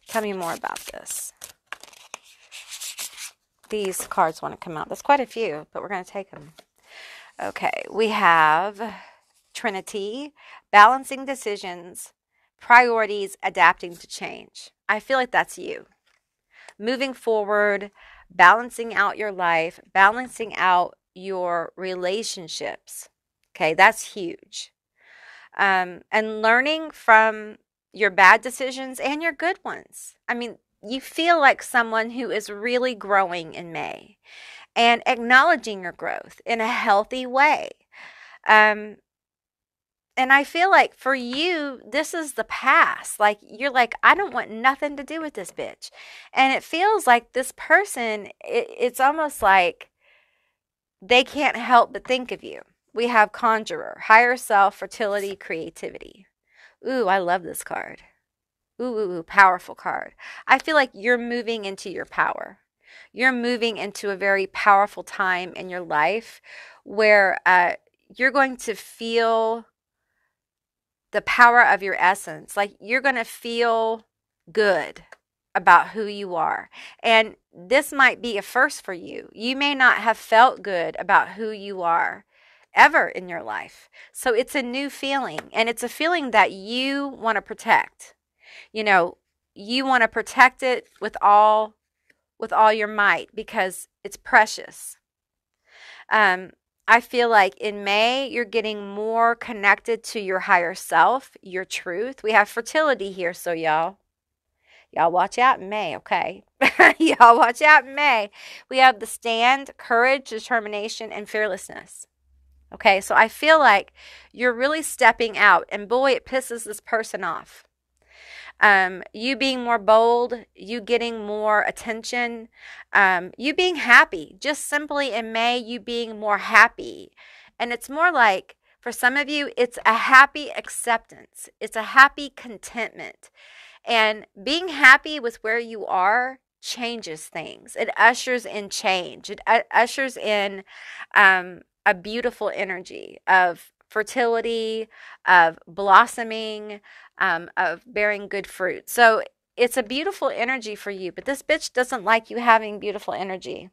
Speaker 1: Tell me more about this. These cards want to come out. There's quite a few, but we're going to take them. Okay, we have Trinity, balancing decisions, priorities, adapting to change. I feel like that's you. Moving forward, balancing out your life, balancing out your relationships. Okay, that's huge. And learning from, your bad decisions and your good ones. I mean, you feel like someone who is really growing in May and acknowledging your growth in a healthy way. And I feel like for you, this is the past. Like, you're like, I don't want nothing to do with this bitch. And it feels like this person, it's almost like they can't help but think of you. We have Conjurer, Higher Self, Fertility, Creativity. Ooh, I love this card. Ooh, powerful card. I feel like you're moving into your power. You're moving into a very powerful time in your life where you're going to feel the power of your essence. Like, you're going to feel good about who you are. And this might be a first for you. You may not have felt good about who you are ever in your life. So it's a new feeling, and it's a feeling that you want to protect. You know, you want to protect it with all your might because it's precious. I feel like in May, you're getting more connected to your higher self, your truth. We have fertility here, so y'all watch out in May, okay? Y'all watch out in May. We have the stand, courage, determination, and fearlessness. Okay, so I feel like you're really stepping out, and boy, it pisses this person off. You being more bold, you getting more attention, you being happy, just simply in May, you being more happy. And it's more like, for some of you, it's a happy acceptance. It's a happy contentment. And being happy with where you are changes things. It ushers in change. It ushers in a beautiful energy of fertility, of blossoming, of bearing good fruit. So it's a beautiful energy for you, but this bitch doesn't like you having beautiful energy.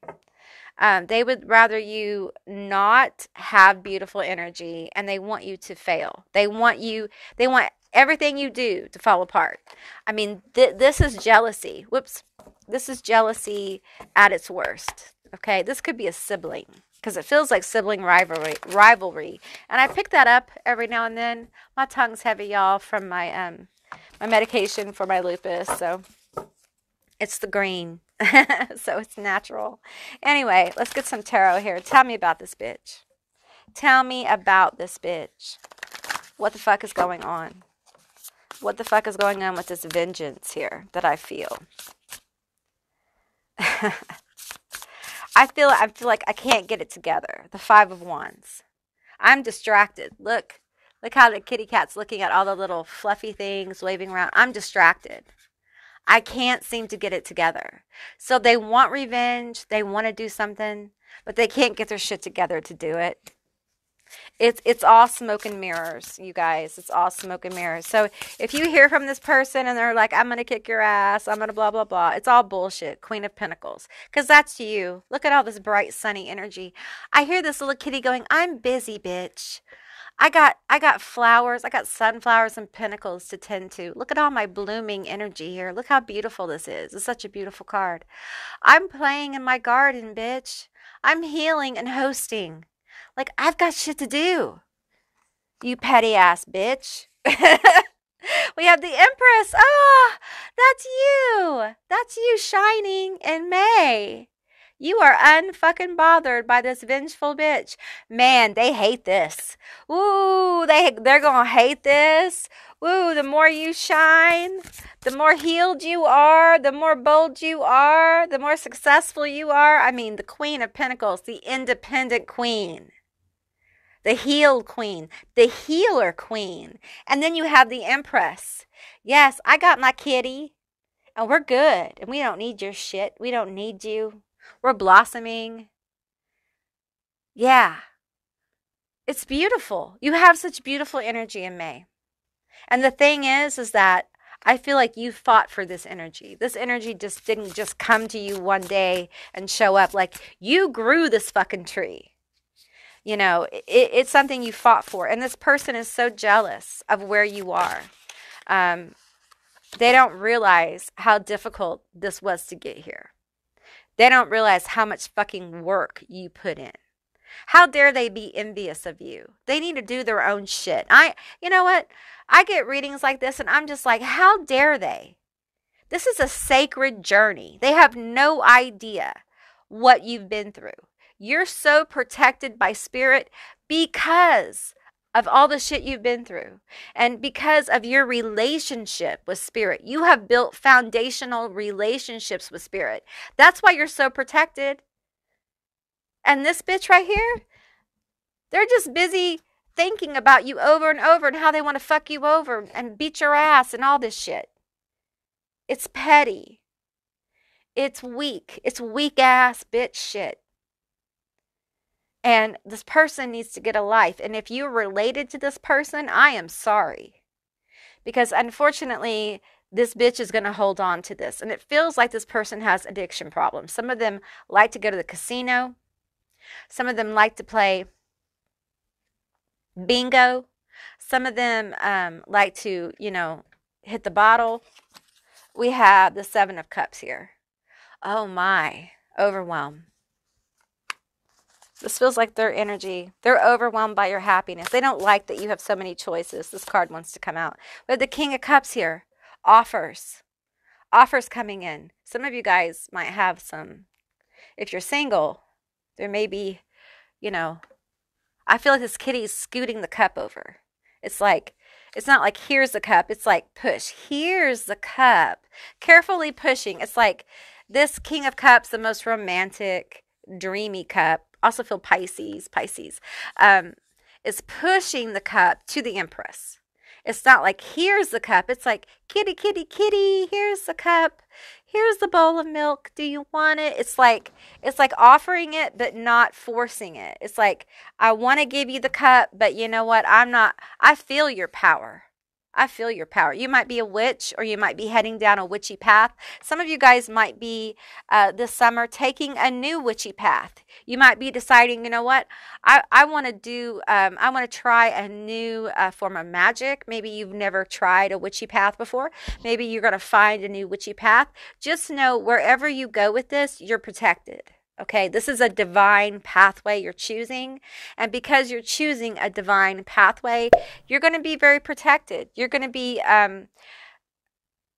Speaker 1: They would rather you not have beautiful energy, and they want you to fail. They want everything you do to fall apart. I mean, this is jealousy. Whoops. This is jealousy at its worst. Okay, this could be a sibling, because it feels like sibling rivalry. And I pick that up every now and then. My tongue's heavy, y'all, from my my medication for my lupus. So it's the green. So it's natural. Anyway, let's get some tarot here. Tell me about this bitch. Tell me about this bitch. What the fuck is going on? What the fuck is going on with this vengeance here that I feel? I feel like I can't get it together. The Five of Wands. I'm distracted. Look how the kitty cat's looking at all the little fluffy things waving around. I'm distracted. I can't seem to get it together. So they want revenge. They want to do something, but they can't get their shit together to do it. It's all smoke and mirrors, you guys. It's all smoke and mirrors. So if you hear from this person and they're like, I'm going to kick your ass, I'm going to blah, blah, blah, it's all bullshit. Queen of Pentacles. Because that's you. Look at all this bright, sunny energy. I hear this little kitty going, I'm busy, bitch. I got flowers. I got sunflowers and pentacles to tend to. Look at all my blooming energy here. Look how beautiful this is. It's such a beautiful card. I'm playing in my garden, bitch. I'm healing and hosting. Like, I've got shit to do. You petty ass bitch. We have the Empress. Ah, that's you. That's you shining in May. You are unfucking bothered by this vengeful bitch. Man, they hate this. Ooh, they're gonna hate this. Ooh, the more you shine, the more healed you are, the more bold you are, the more successful you are. I mean, the Queen of Pentacles, the independent queen, the healed queen, the healer queen. And then you have the Empress. Yes, I got my kitty, and we're good, and we don't need your shit. We don't need you. We're blossoming. Yeah. It's beautiful. You have such beautiful energy in May. And the thing is that I feel like you fought for this energy. This energy just didn't just come to you one day and show up. Like, you grew this fucking tree. You know, it's something you fought for. And this person is so jealous of where you are. They don't realize how difficult this was to get here. They don't realize how much fucking work you put in. How dare they be envious of you? They need to do their own shit. You know what? I get readings like this and I'm just like, how dare they? This is a sacred journey. They have no idea what you've been through. You're so protected by spirit because of all the shit you've been through and because of your relationship with spirit. You have built foundational relationships with spirit. That's why you're so protected. And this bitch right here, they're just busy thinking about you over and over and how they want to fuck you over and beat your ass and all this shit. It's petty. It's weak. It's weak ass bitch shit. And this person needs to get a life. And if you're related to this person, I am sorry. Because unfortunately, this bitch is going to hold on to this. And it feels like this person has addiction problems. Some of them like to go to the casino. Some of them like to play bingo. Some of them like to, hit the bottle. We have the Seven of Cups here. Oh my, overwhelm. This feels like their energy. They're overwhelmed by your happiness. They don't like that you have so many choices. This card wants to come out. We have the King of Cups here. Offers. Offers coming in. Some of you guys might have some. If you're single, there may be, I feel like this kitty's scooting the cup over. It's not like, here's the cup. It's like, push. Here's the cup. Carefully pushing. It's like this King of Cups, the most romantic, dreamy cup. Also feel Pisces, is pushing the cup to the Empress. It's not like, here's the cup. It's like, kitty, kitty, kitty, here's the cup. Here's the bowl of milk. Do you want it? It's like offering it, but not forcing it. It's like, I want to give you the cup, but you know what? I feel your power. I feel your power. You might be a witch or you might be heading down a witchy path. Some of you guys might be this summer taking a new witchy path. You might be deciding, you know what? I want to try a new form of magic. Maybe you've never tried a witchy path before. Maybe you're going to find a new witchy path. Just know wherever you go with this, you're protected. Okay, this is a divine pathway you're choosing. And because you're choosing a divine pathway, you're going to be very protected. You're going to be,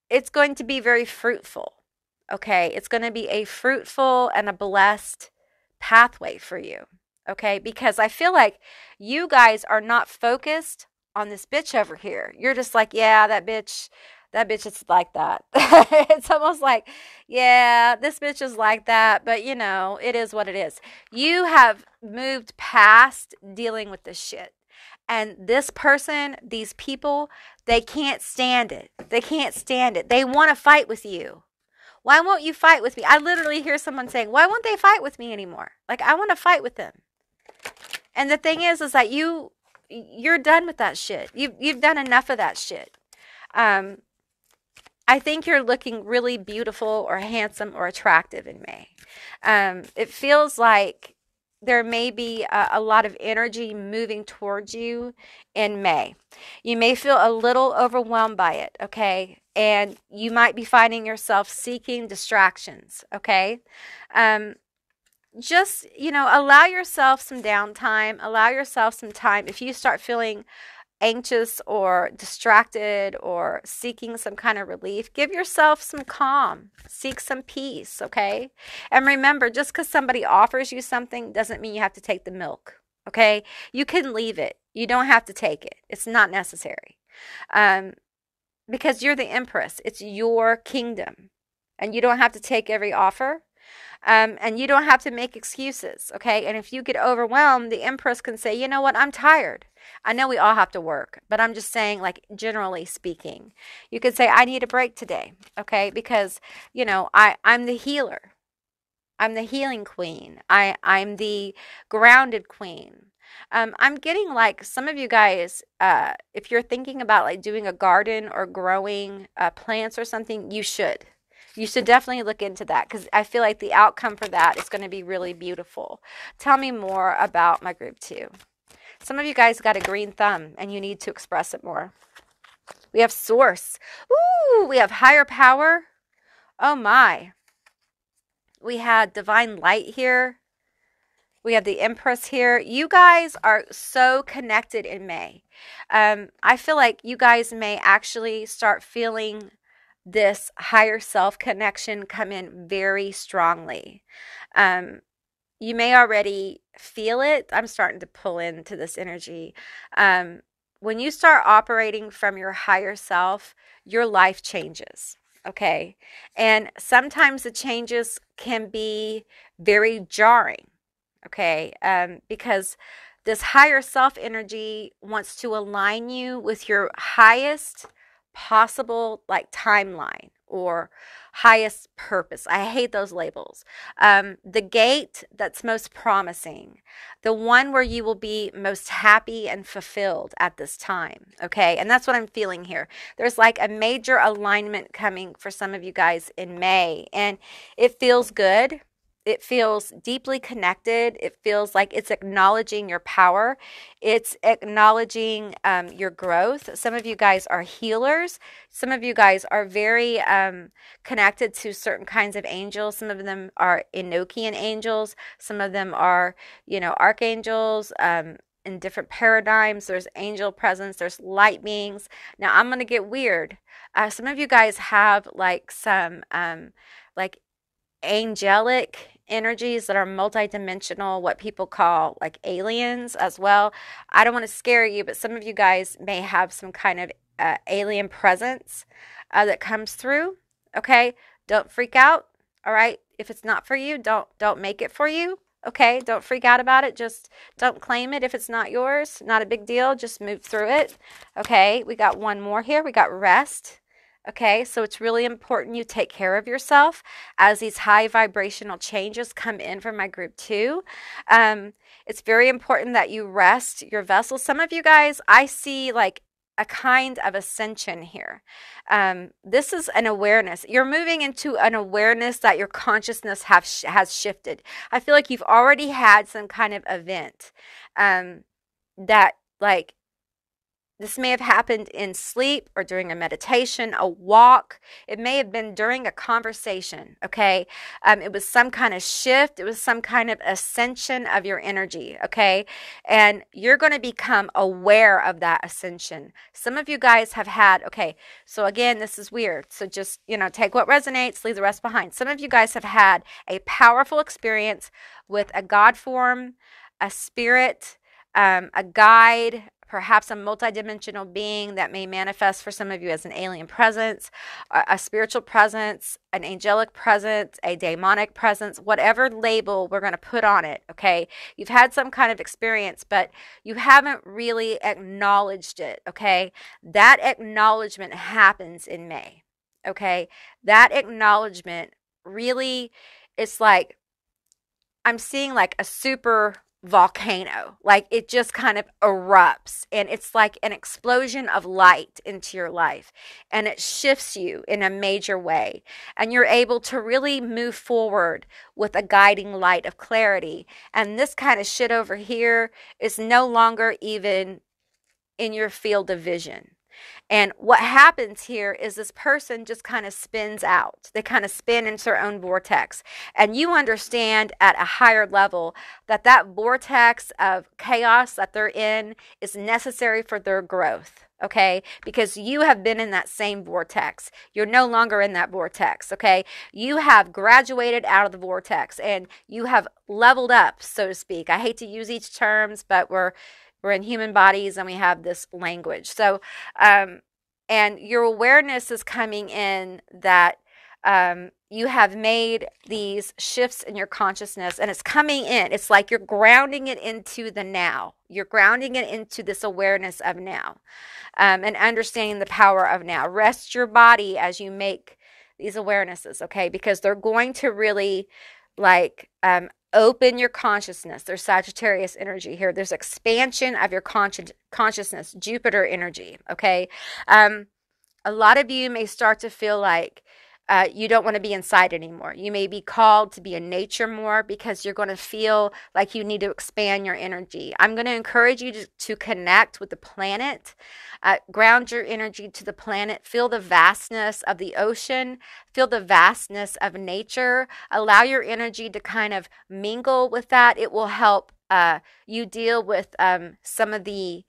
Speaker 1: it's going to be very fruitful. Okay, it's going to be a fruitful and a blessed pathway for you. Okay, because I feel like you guys are not focused on this bitch over here. You're just like, yeah, that bitch is like that. It's almost like, yeah, this bitch is like that, but it is what it is. You have moved past dealing with this shit. And this person, these people, they can't stand it. They can't stand it. They want to fight with you. Why won't you fight with me? I literally hear someone saying, why won't they fight with me anymore? Like, I want to fight with them. And the thing is that you're done with that shit. You've done enough of that shit. I think you're looking really beautiful or handsome or attractive in May. It feels like there may be a lot of energy moving towards you in May. You may feel a little overwhelmed by it, okay? And you might be finding yourself seeking distractions, okay? Just, allow yourself some downtime. Allow yourself some time. If you start feeling anxious or distracted or seeking some kind of relief, give yourself some calm, seek some peace, okay? And remember, just because somebody offers you something doesn't mean you have to take the milk, okay? You can leave it. You don't have to take it. It's not necessary. Because you're the Empress. It's your kingdom. And you don't have to take every offer. And you don't have to make excuses, okay? And if you get overwhelmed, the Empress can say, you know what, I'm tired. I know we all have to work, but I'm just saying, like, generally speaking, you could say, I need a break today, okay? Because, I'm the healer. I'm the healing queen. I'm the grounded queen. I'm getting like some of you guys, if you're thinking about like doing a garden or growing plants or something, you should. You should definitely look into that because I feel like the outcome for that is going to be really beautiful. Tell me more about my group 2. Some of you guys got a green thumb and you need to express it more. We have source. Ooh, we have higher power. Oh my. We had divine light here. We have the Empress here. You guys are so connected in May. I feel like you guys may actually start feeling this higher self connection come in very strongly. You may already feel it. I'm starting to pull into this energy. When you start operating from your higher self, your life changes. Okay. And sometimes the changes can be very jarring. Okay. Because this higher self energy wants to align you with your highest possible like timeline or highest purpose. I hate those labels. The gate that's most promising, the one where you will be most happy and fulfilled at this time. Okay. And that's what I'm feeling here. There's like a major alignment coming for some of you guys in May, and it feels good. It feels deeply connected. It feels like it's acknowledging your power. It's acknowledging your growth. Some of you guys are healers. Some of you guys are very connected to certain kinds of angels. Some of them are Enochian angels. Some of them are, archangels. In different paradigms, there's angel presence, there's light beings. Now I'm going to get weird. Some of you guys have like some like angelic energies that are multidimensional, what people call like aliens as well. I don't want to scare you, but some of you guys may have some kind of alien presence that comes through. Okay, don't freak out. All right, if it's not for you, don't make it for you. Okay, don't freak out about it. Just don't claim it if it's not yours. Not a big deal. Just move through it. Okay, we got one more here. We got rest. Okay, so it's really important you take care of yourself as these high vibrational changes come in from my group too. It's very important that you rest your vessel. Some of you guys, I see like a kind of ascension here. This is an awareness. You're moving into an awareness that your consciousness has shifted. I feel like you've already had some kind of event that like, this may have happened in sleep or during a meditation, a walk. It may have been during a conversation, okay? It was some kind of shift. It was some kind of ascension of your energy, okay? And you're going to become aware of that ascension. Some of you guys have had, okay, so again, this is weird. So just, take what resonates, leave the rest behind. Some of you guys have had a powerful experience with a God form, a spirit, a guide, perhaps a multidimensional being that may manifest for some of you as an alien presence, a spiritual presence, an angelic presence, a demonic presence, whatever label we're going to put on it, okay? You've had some kind of experience, but you haven't really acknowledged it, okay? That acknowledgement happens in May, okay? That acknowledgement really, it's like, I'm seeing like a super volcano, like it just kind of erupts, and it's like an explosion of light into your life, and it shifts you in a major way, and you're able to really move forward with a guiding light of clarity. And this kind of shit over here is no longer even in your field of vision. And what happens here is this person just kind of spins out. They kind of spin into their own vortex. And you understand at a higher level that that vortex of chaos that they're in is necessary for their growth, okay? Because you have been in that same vortex. You're no longer in that vortex, okay? You have graduated out of the vortex and you have leveled up, so to speak. I hate to use each terms, but we're in human bodies and we have this language. So, and your awareness is coming in that you have made these shifts in your consciousness, and it's coming in. It's like you're grounding it into the now. You're grounding it into this awareness of now, and understanding the power of now. Rest your body as you make these awarenesses, okay? Because they're going to really like open your consciousness. There's Sagittarius energy here. There's expansion of your consciousness, Jupiter energy, okay? A lot of you may start to feel like you don't want to be inside anymore. You may be called to be in nature more because you're going to feel like you need to expand your energy. I'm going to encourage you to connect with the planet, ground your energy to the planet, feel the vastness of the ocean, feel the vastness of nature, allow your energy to kind of mingle with that. It will help you deal with some of the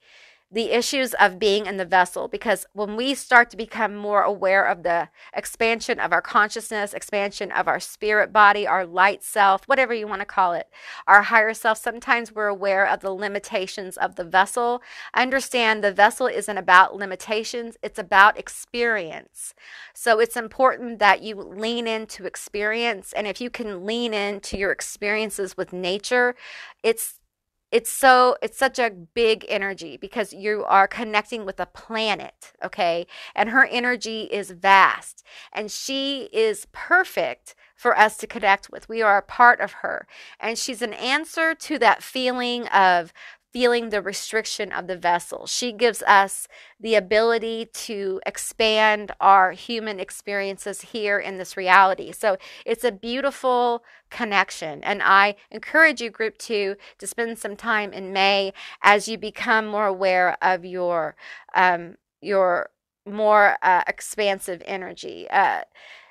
Speaker 1: issues of being in the vessel, because when we start to become more aware of the expansion of our consciousness, expansion of our spirit body, our light self, whatever you want to call it, our higher self, sometimes we're aware of the limitations of the vessel. Understand the vessel isn't about limitations, it's about experience. So it's important that you lean into experience, and if you can lean into your experiences with nature, it's such a big energy because you are connecting with a planet, okay? And her energy is vast, and she is perfect for us to connect with. We are a part of her, and she's an answer to that feeling of feeling the restriction of the vessel. She gives us the ability to expand our human experiences here in this reality. So it's a beautiful connection. And I encourage you, group 2, to spend some time in May as you become more aware of your more expansive energy.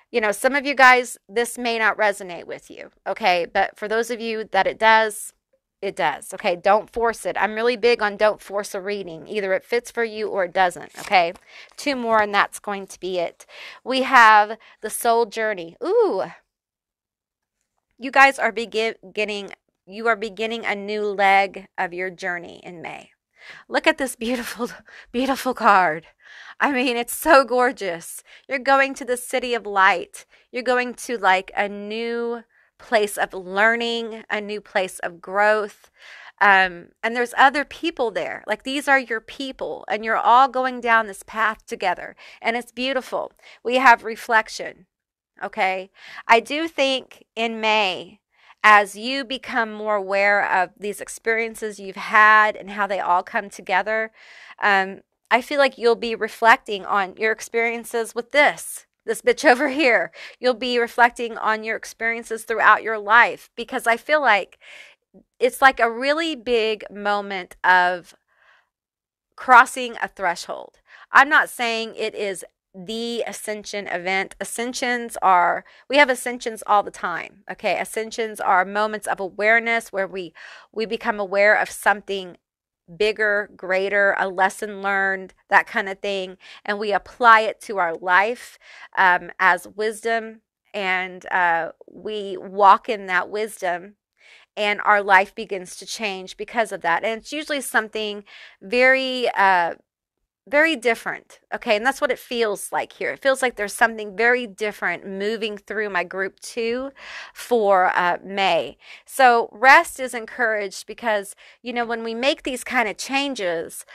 Speaker 1: You know, some of you guys, this may not resonate with you, okay? But for those of you that it does, it does, okay? Don't force it. I'm really big on don't force a reading. Either it fits for you or it doesn't, okay? 2 more and that's going to be it. We have the soul journey. Ooh, you guys are beginning a new leg of your journey in May. Look at this beautiful, beautiful card. I mean, it's so gorgeous. You're going to the city of light. You're going to like a new place of learning, a new place of growth. And there's other people there. Like these are your people, and you're all going down this path together. And it's beautiful. We have reflection. Okay. I do think in May, as you become more aware of these experiences you've had and how they all come together, I feel like you'll be reflecting on your experiences with this bitch over here. You'll be reflecting on your experiences throughout your life, because I feel like it's like a really big moment of crossing a threshold. I'm not saying it is the ascension event. We have ascensions all the time. Okay. Ascensions are moments of awareness where we become aware of something bigger, greater, a lesson learned, that kind of thing. And we apply it to our life as wisdom. And we walk in that wisdom, and our life begins to change because of that. And it's usually something very very different, okay? And that's what it feels like here. It feels like there's something very different moving through my group 2 for May. So rest is encouraged because, you know, when we make these kind of changes,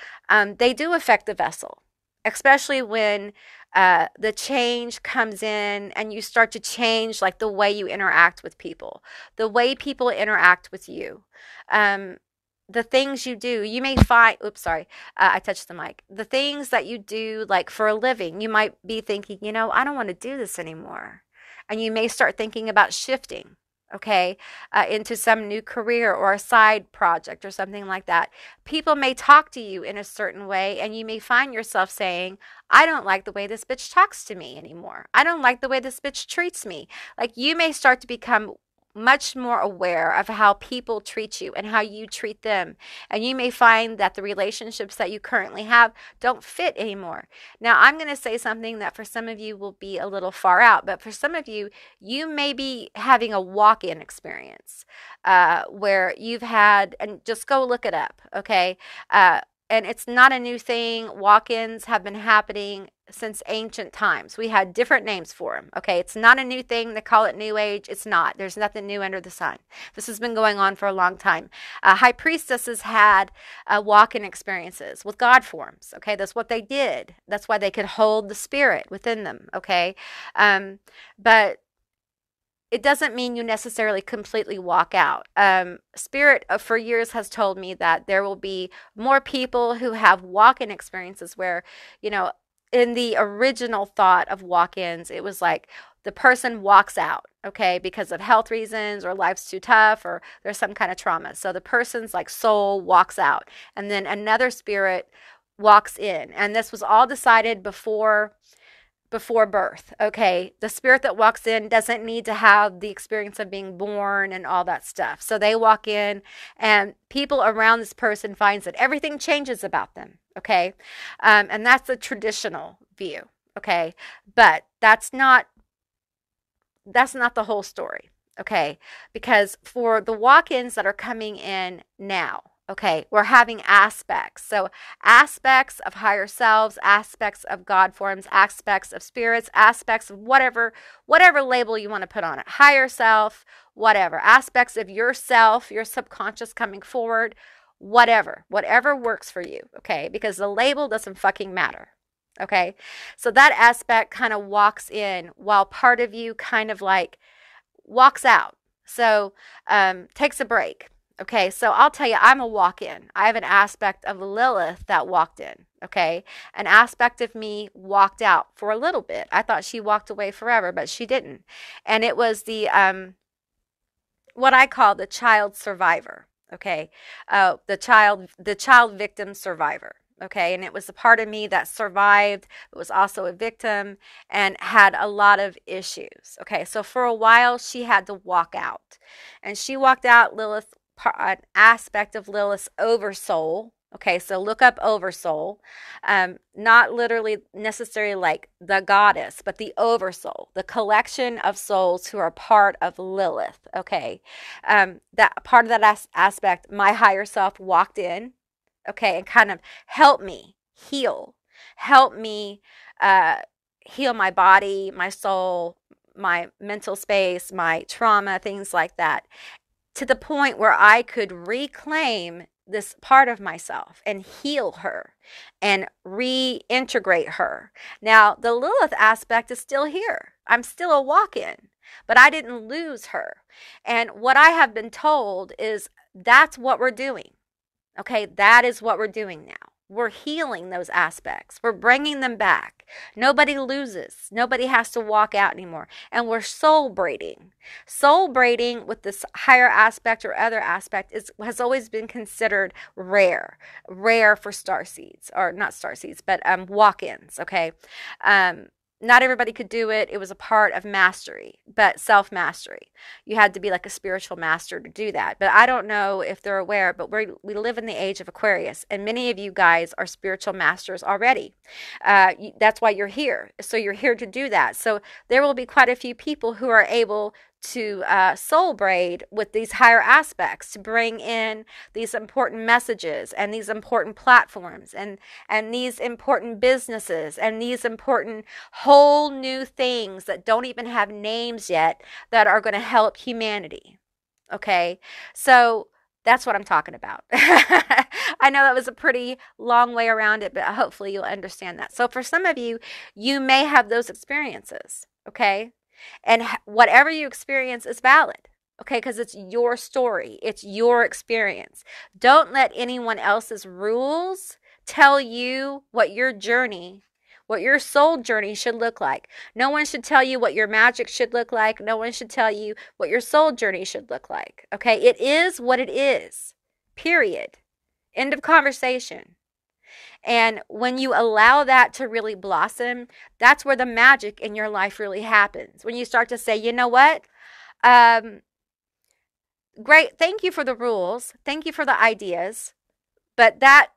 Speaker 1: they do affect the vessel, especially when the change comes in and you start to change like the way you interact with people, the way people interact with you. The things you do, you may find, oops, sorry, I touched the mic. The things that you do like for a living, you might be thinking, you know, I don't want to do this anymore. And you may start thinking about shifting, okay, into some new career or a side project or something like that. People may talk to you in a certain way, and you may find yourself saying, I don't like the way this bitch talks to me anymore. I don't like the way this bitch treats me. Like you may start to become much more aware of how people treat you and how you treat them. And you may find that the relationships that you currently have don't fit anymore. Now, I'm going to say something that for some of you will be a little far out, but for some of you, you may be having a walk-in experience where you've had, and just go look it up, okay? And it's not a new thing. Walk-ins have been happening since ancient times. We had different names for them. Okay, it's not a new thing. They call it New Age. It's not. There's nothing new under the sun. This has been going on for a long time. High priestesses had walk-in experiences with God forms. Okay, that's what they did. That's why they could hold the spirit within them. Okay, but it doesn't mean you necessarily completely walk out. Spirit for years has told me that there will be more people who have walk-in experiences where, you know, in the original thought of walk-ins, it was like the person walks out, okay, because of health reasons or life's too tough or there's some kind of trauma. So the person's like soul walks out, and then another spirit walks in. And this was all decided before birth, okay? The spirit that walks in doesn't need to have the experience of being born and all that stuff. So they walk in, and people around this person finds that everything changes about them, okay? And that's the traditional view, okay? But that's not the whole story, okay? Because for the walk-ins that are coming in now, okay, we're having aspects. So aspects of higher selves, aspects of God forms, aspects of spirits, aspects of whatever label you want to put on it. Higher self, whatever. Aspects of yourself, your subconscious coming forward, whatever works for you, okay? Because the label doesn't fucking matter. Okay, so that aspect kind of walks in while part of you kind of like walks out. So takes a break. Okay, so I'll tell you, I'm a walk-in. I have an aspect of Lilith that walked in, okay? An aspect of me walked out for a little bit. I thought she walked away forever, but she didn't. And it was the, what I call the child survivor, okay? The child victim survivor. Okay, and it was a part of me that survived, but was also a victim and had a lot of issues. Okay, so for a while, she had to walk out. And she walked out Lilith, an aspect of Lilith's oversoul. Okay, so look up oversoul. Not literally necessarily like the goddess, but the oversoul, the collection of souls who are part of Lilith. Okay, that part of that aspect, my higher self walked in. Okay, and kind of help me heal my body, my soul, my mental space, my trauma, things like that, to the point where I could reclaim this part of myself and heal her and reintegrate her. Now, the Lilith aspect is still here. I'm still a walk-in, but I didn't lose her. And what I have been told is that's what we're doing. Okay, that is what we're doing now. We're healing those aspects. We're bringing them back. Nobody loses. Nobody has to walk out anymore. And we're soul braiding. Soul braiding with this higher aspect or other aspect has always been considered rare. Rare for starseeds, or not starseeds, but walk-ins, okay? Not everybody could do it. It was a part of mastery, but self-mastery. You had to be like a spiritual master to do that. But I don't know if they're aware, but we live in the age of Aquarius, and many of you guys are spiritual masters already. That's why you're here. So you're here to do that. So there will be quite a few people who are able to soul braid with these higher aspects to bring in these important messages and these important platforms and these important businesses and these important whole new things that don't even have names yet that are going to help humanity. Okay, so that's what I'm talking about. I know that was a pretty long way around it, but hopefully you'll understand that. So for some of you, you may have those experiences, okay? And whatever you experience is valid, okay? Because it's your story. It's your experience. Don't let anyone else's rules tell you what your journey, what your soul journey should look like. No one should tell you what your magic should look like. No one should tell you what your soul journey should look like, okay? It is what it is, period. End of conversation. And when you allow that to really blossom, that's where the magic in your life really happens. When you start to say, you know what? Great. Thank you for the rules. Thank you for the ideas. But that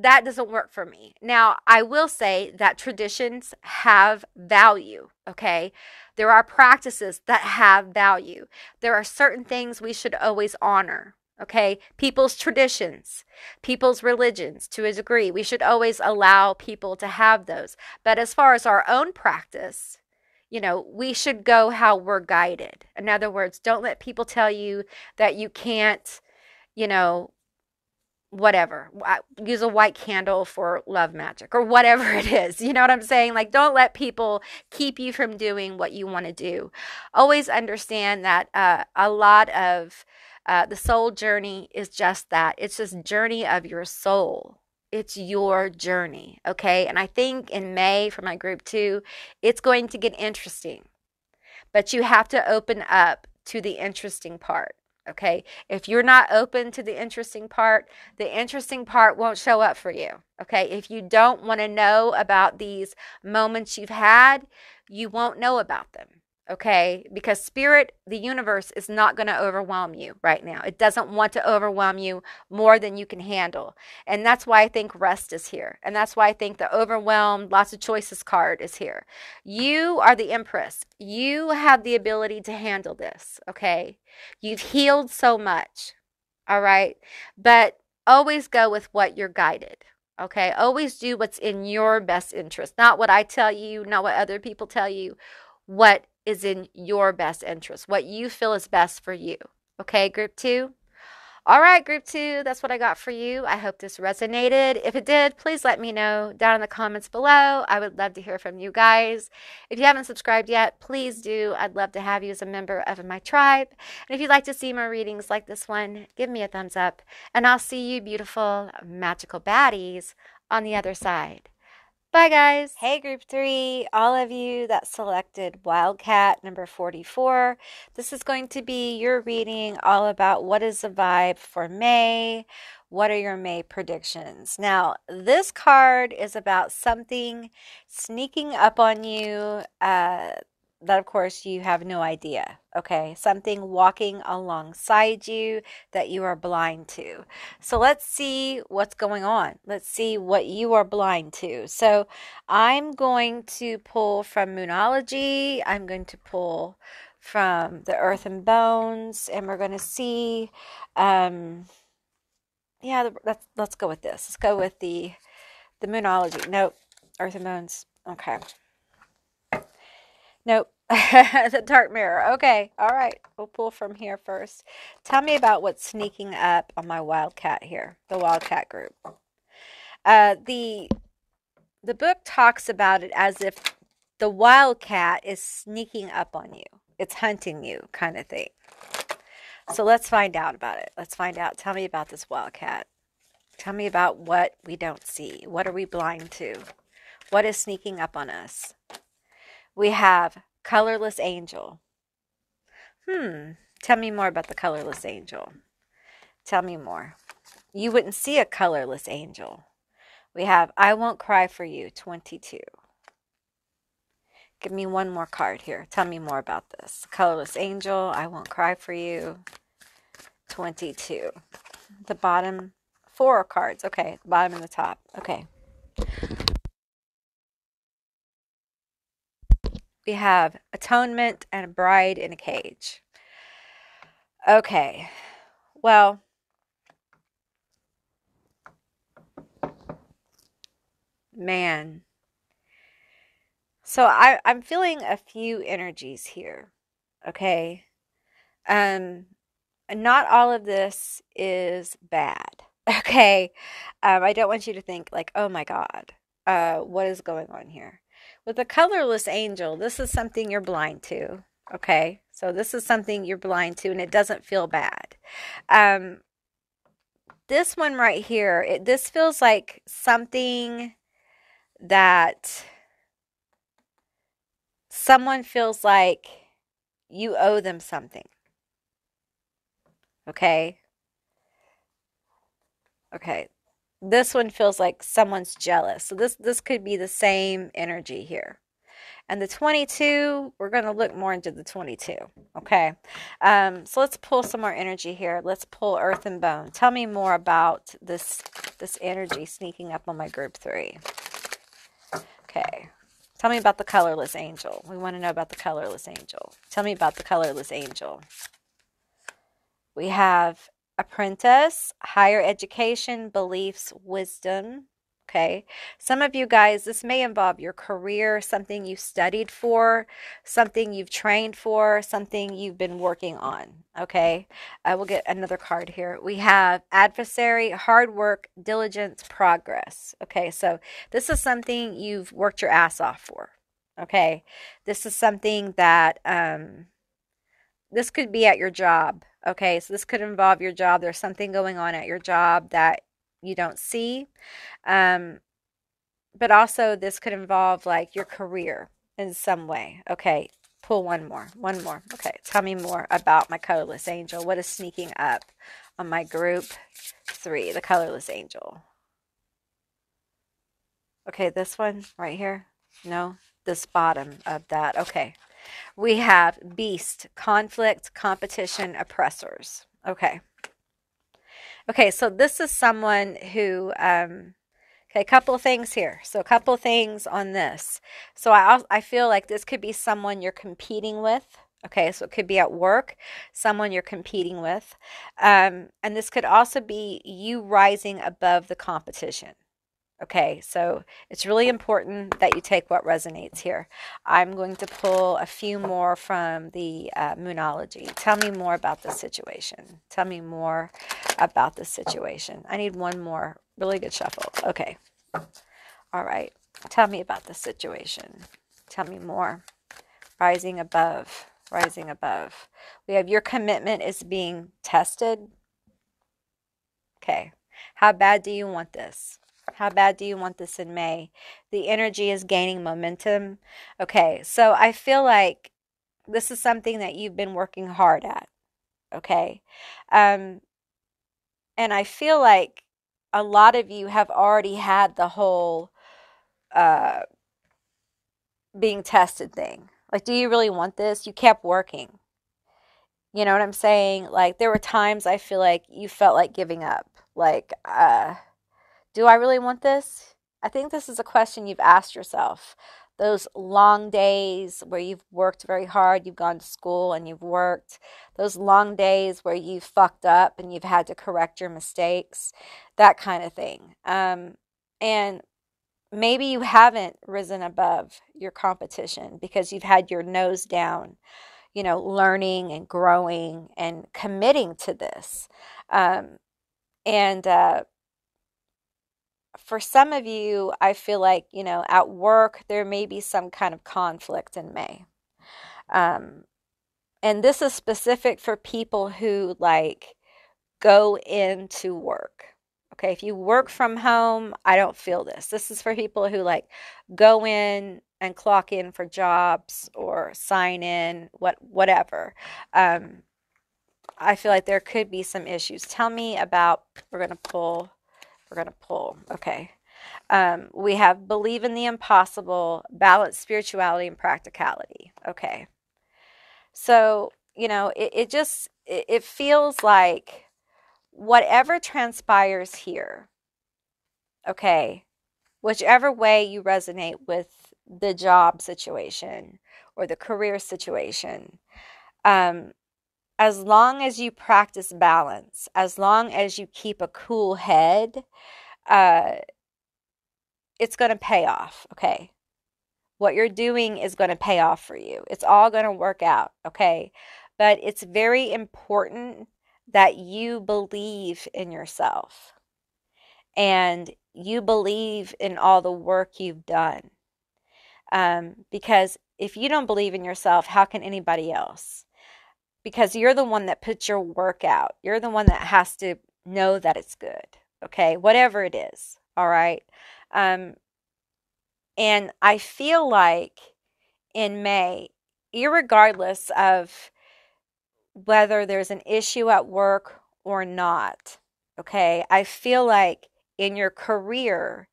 Speaker 1: doesn't work for me. Now, I will say that traditions have value, okay? There are practices that have value. There are certain things we should always honor. Okay, people's traditions, people's religions, to a degree, we should always allow people to have those. But as far as our own practice, you know, we should go how we're guided. In other words, don't let people tell you that you can't, you know, whatever, use a white candle for love magic or whatever it is. You know what I'm saying? Like, don't let people keep you from doing what you want to do. Always understand that a lot of the soul journey is just that. It's just journey of your soul. It's your journey, okay? And I think in May for my group 2, it's going to get interesting. but you have to open up to the interesting part. Okay, if you're not open to the interesting part won't show up for you. Okay, if you don't want to know about these moments you've had, you won't know about them. Okay, because spirit, the universe, is not going to overwhelm you right now. It doesn't want to overwhelm you more than you can handle. And that's why I think rest is here. And that's why I think the overwhelmed, lots of choices card is here. You are the empress. You have the ability to handle this. Okay, you've healed so much. All right, but always go with what you're guided. Okay, always do what's in your best interest, not what I tell you, not what other people tell you. What is in your best interest, what you feel is best for you. Okay, group 2? All right, group 2, that's what I got for you. I hope this resonated. If it did, please let me know down in the comments below. I would love to hear from you guys. If you haven't subscribed yet, please do. I'd love to have you as a member of my tribe. And if you'd like to see more readings like this one, give me a thumbs up. And I'll see you beautiful, magical baddies on the other side. Bye, guys. Hey, group 3, all of you that selected Wildcat number 44. This is going to be your reading all about what is the vibe for May. What are your May predictions? Now, this card is about something sneaking up on you that, of course, you have no idea. Okay, something walking alongside you that you are blind to. So let's see what's going on. Let's see what you are blind to. So I'm going to pull from Moonology. I'm going to pull from the Earth and Bones, and we're going to see. Yeah, let's go with this. Let's go with the Moonology. Nope, Earth and Bones. Okay. Nope. The dark mirror. Okay. All right. We'll pull from here first. Tell me about what's sneaking up on my Wildcat here, the Wildcat group. The book talks about it as if the Wildcat is sneaking up on you. It's hunting you, kind of thing. So let's find out about it. Let's find out. Tell me about this Wildcat. Tell me about what we don't see. What are we blind to? What is sneaking up on us? We have colorless angel. Tell me more about the colorless angel. Tell me more. You wouldn't see a colorless angel. We have I Won't Cry for You, 22. Give me one more card here. Tell me more about this. Colorless angel, I Won't Cry for You, 22. The bottom 4 cards. Okay, the bottom and the top. Okay. We have Atonement and a Bride in a Cage. Okay. Well, man. So I'm feeling a few energies here. Okay. Not all of this is bad. Okay. I don't want you to think like, oh my God, what is going on here? With the colorless angel, this is something you're blind to, okay? So this is something you're blind to, and it doesn't feel bad. This one right here, this feels like something that someone feels like you owe them something, okay? Okay. This one feels like someone's jealous. So this could be the same energy here. And the 22, we're going to look more into the 22. Okay. So let's pull some more energy here. Let's pull Earth and Bone. Tell me more about this energy sneaking up on my group 3. Okay. Tell me about the colorless angel. We want to know about the colorless angel. Tell me about the colorless angel. We have Apprentice, higher education, beliefs, wisdom. Okay. Some of you guys, this may involve your career, something you studied for, something you've trained for, something you've been working on. Okay. I will get another card here. We have adversary, hard work, diligence, progress. Okay. So this is something you've worked your ass off for. Okay. This is something that, this could be at your job. Okay, so this could involve your job. There's something going on at your job that you don't see. But also this could involve like your career in some way. Okay, pull one more. Okay, tell me more about my colorless angel. What is sneaking up on my group 3, the colorless angel? Okay, this one right here. No, this bottom of that. Okay. We have beast, conflict, competition, oppressors. Okay. Okay, so this is someone who, okay, a couple of things here. So a couple of things on this. So I feel like this could be someone you're competing with. Okay, so it could be at work, someone you're competing with. And this could also be you rising above the competition. Okay, so it's really important that you take what resonates here. I'm going to pull a few more from the Moonology. Tell me more about the situation. Tell me more about the situation. I need one more really good shuffle. Okay. All right. Tell me about the situation. Tell me more. Rising above. Rising above. We have your commitment is being tested. Okay. How bad do you want this? How bad do you want this in May? The energy is gaining momentum. Okay, so I feel like this is something that you've been working hard at. Okay. And I feel like a lot of you have already had the whole being tested thing. Like, do you really want this? You kept working. You know what I'm saying? Like, there were times I feel like you felt like giving up. Like, do I really want this? I think this is a question you've asked yourself. Those long days where you've worked very hard, you've gone to school and you've worked. Those long days where you've fucked up and you've had to correct your mistakes. That kind of thing. And maybe you haven't risen above your competition because you've had your nose down, you know, learning and growing and committing to this. For some of you, I feel like, you know, at work, there may be some kind of conflict in May. And this is specific for people who, like, go into work. Okay, if you work from home, I don't feel this. This is for people who, like, go in and clock in for jobs or sign in, whatever. I feel like there could be some issues. Tell me about, we're going to pull. Okay. We have believe in the impossible, balance spirituality and practicality. Okay. So, you know, it feels like whatever transpires here, okay, whichever way you resonate with the job situation or the career situation, as long as you practice balance, as long as you keep a cool head, it's going to pay off, okay? What you're doing is going to pay off for you. It's all going to work out, okay? But it's very important that you believe in yourself and you believe in all the work you've done. Because if you don't believe in yourself, how can anybody else? Because you're the one that puts your work out. You're the one that has to know that it's good, okay? Whatever it is, all right? And I feel like in May, irregardless of whether there's an issue at work or not, okay, I feel like in your career,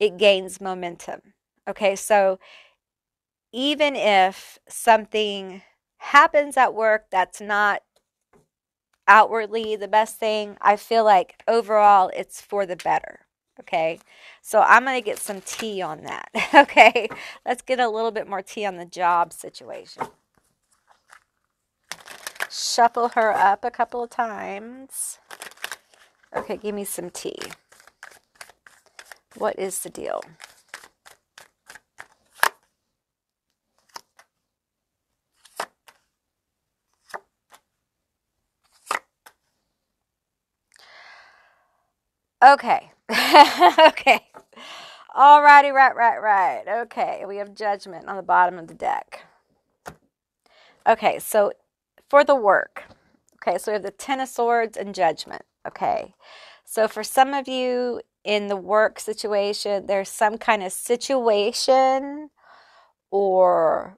Speaker 1: it gains momentum. Okay, so even if something happens at work that's not outwardly the best thing, I feel like overall it's for the better. Okay, so I'm going to get some tea on that. Okay, let's get a little bit more tea on the job situation. Shuffle her up a couple of times. Okay, give me some tea. What is the deal? Okay. Okay. Alrighty, right. Okay, we have judgment on the bottom of the deck. Okay, so for the work. Okay, so we have the Ten of Swords and Judgment. Okay, so for some of you in the work situation, there's some kind of situation or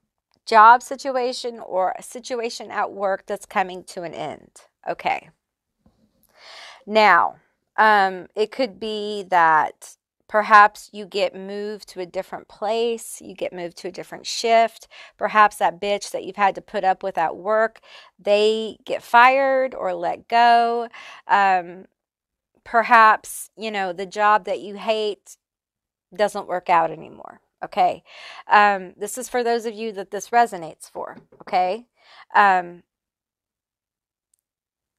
Speaker 1: job situation or a situation at work that's coming to an end. Okay. Now, it could be that perhaps you get moved to a different place, you get moved to a different shift. Perhaps that bitch that you've had to put up with at work, they get fired or let go. Perhaps, you know, the job that you hate doesn't work out anymore. Okay. This is for those of you that this resonates for. Okay.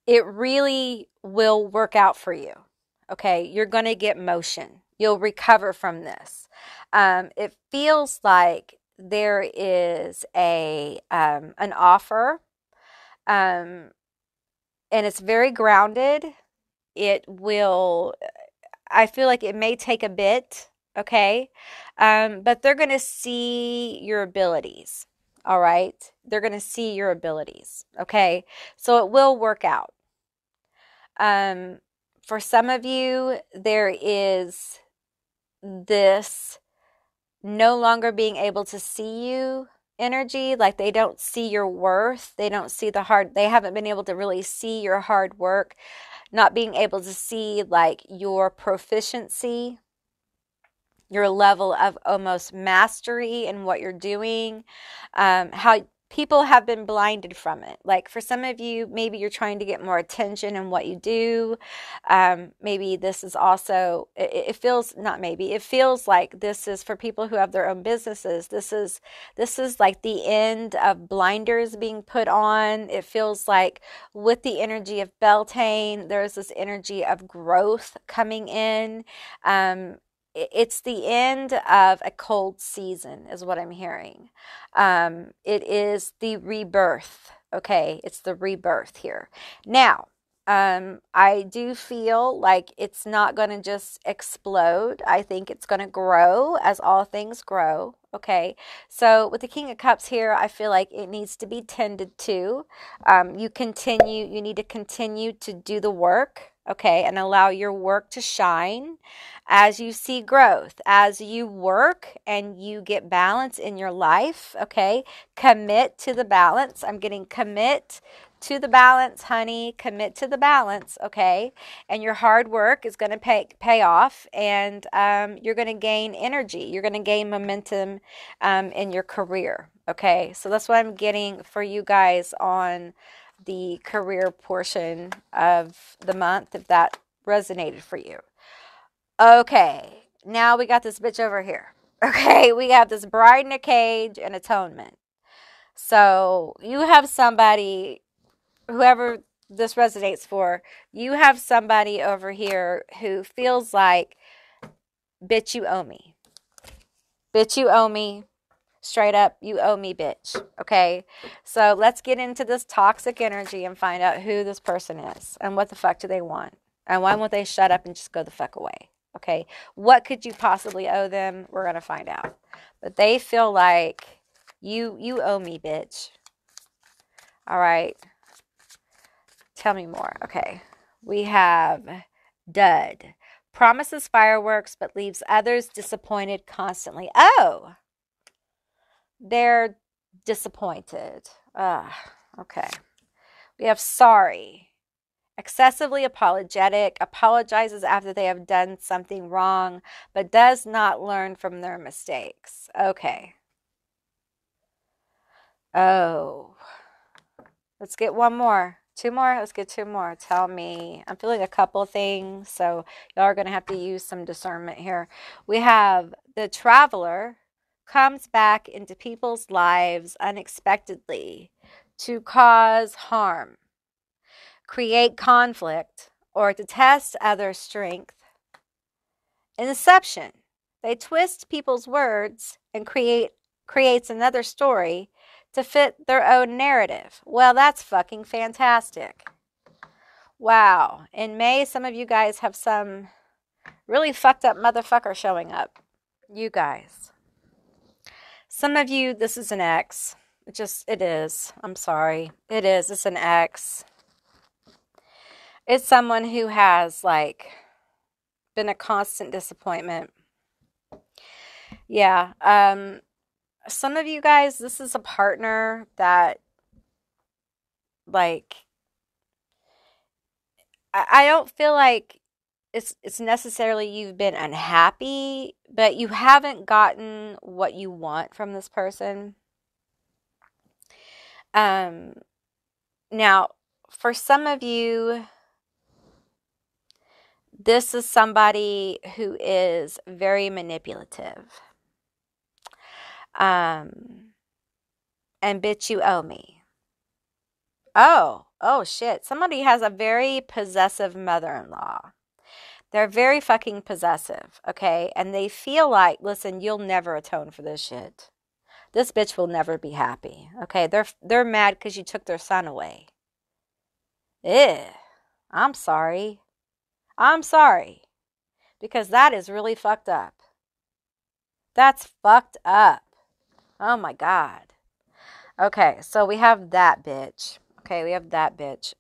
Speaker 1: It really will work out for you. Okay. You're going to get motion. You'll recover from this. It feels like there is an offer, and it's very grounded. It will, I feel like it may take a bit, okay? But they're going to see your abilities, all right? They're going to see your abilities, okay? So it will work out. For some of you, there is this no longer being able to see you energy, like they don't see your worth. They don't see they haven't been able to really see your hard work, not being able to see like your proficiency, your level of almost mastery in what you're doing, how people have been blinded from it. Like for some of you, maybe you're trying to get more attention in what you do. Maybe this is also, it feels, not maybe, it feels like this is for people who have their own businesses. This is like the end of blinders being put on. It feels like with the energy of Beltane, there's this energy of growth coming in. It's the end of a cold season is what I'm hearing. It is the rebirth. Okay, it's the rebirth here. Now, I do feel like it's not going to just explode. I think it's going to grow as all things grow. Okay, so with the King of Cups here, I feel like it needs to be tended to. You need to continue to do the work, okay, and allow your work to shine as you see growth, as you work and you get balance in your life, okay. Commit to the balance. I'm getting commit to the balance, honey. Commit to the balance, okay? And your hard work is going to pay off, and you're going to gain energy. You're going to gain momentum in your career, okay? So that's what I'm getting for you guys on the career portion of the month, if that resonated for you. Okay, now we got this bitch over here. Okay, we have this bride in a cage and atonement. So you have somebody, whoever this resonates for, you have somebody over here who feels like, bitch, you owe me. Bitch, you owe me. Straight up, you owe me, bitch. Okay? So let's get into this toxic energy and find out who this person is and what the fuck do they want. And why won't they shut up and just go the fuck away? Okay? What could you possibly owe them? We're going to find out. But they feel like you owe me, bitch. All right. Tell me more. Okay. We have dud. Promises fireworks but leaves others disappointed constantly. Oh. They're disappointed. Okay. We have sorry. Excessively apologetic. Apologizes after they have done something wrong but does not learn from their mistakes. Okay. Oh. Let's get one more. Two more? Let's get two more. Tell me. I'm feeling a couple things, so y'all are going to have to use some discernment here. We have the traveler comes back into people's lives unexpectedly to cause harm, create conflict, or to test others' strength. Inception. They twist people's words and creates another story to fit their own narrative. Well, that's fucking fantastic. Wow. In May, some of you guys have some really fucked up motherfucker showing up. You guys. Some of you, this is an ex. It is. I'm sorry. It is. It's an ex. It's someone who has, like, been a constant disappointment. Yeah. some of you guys, this is a partner that, like, I don't feel like it's necessarily you've been unhappy, but you haven't gotten what you want from this person. Now, for some of you, this is somebody who is very manipulative. And bitch, you owe me. Oh shit. Somebody has a very possessive mother-in-law. They're very fucking possessive, okay? And they feel like, listen, you'll never atone for this shit. This bitch will never be happy, okay? They're mad because you took their son away. Ew. I'm sorry. I'm sorry. Because that is really fucked up. That's fucked up. Oh my God. Okay, so we have that bitch. Okay, we have that bitch.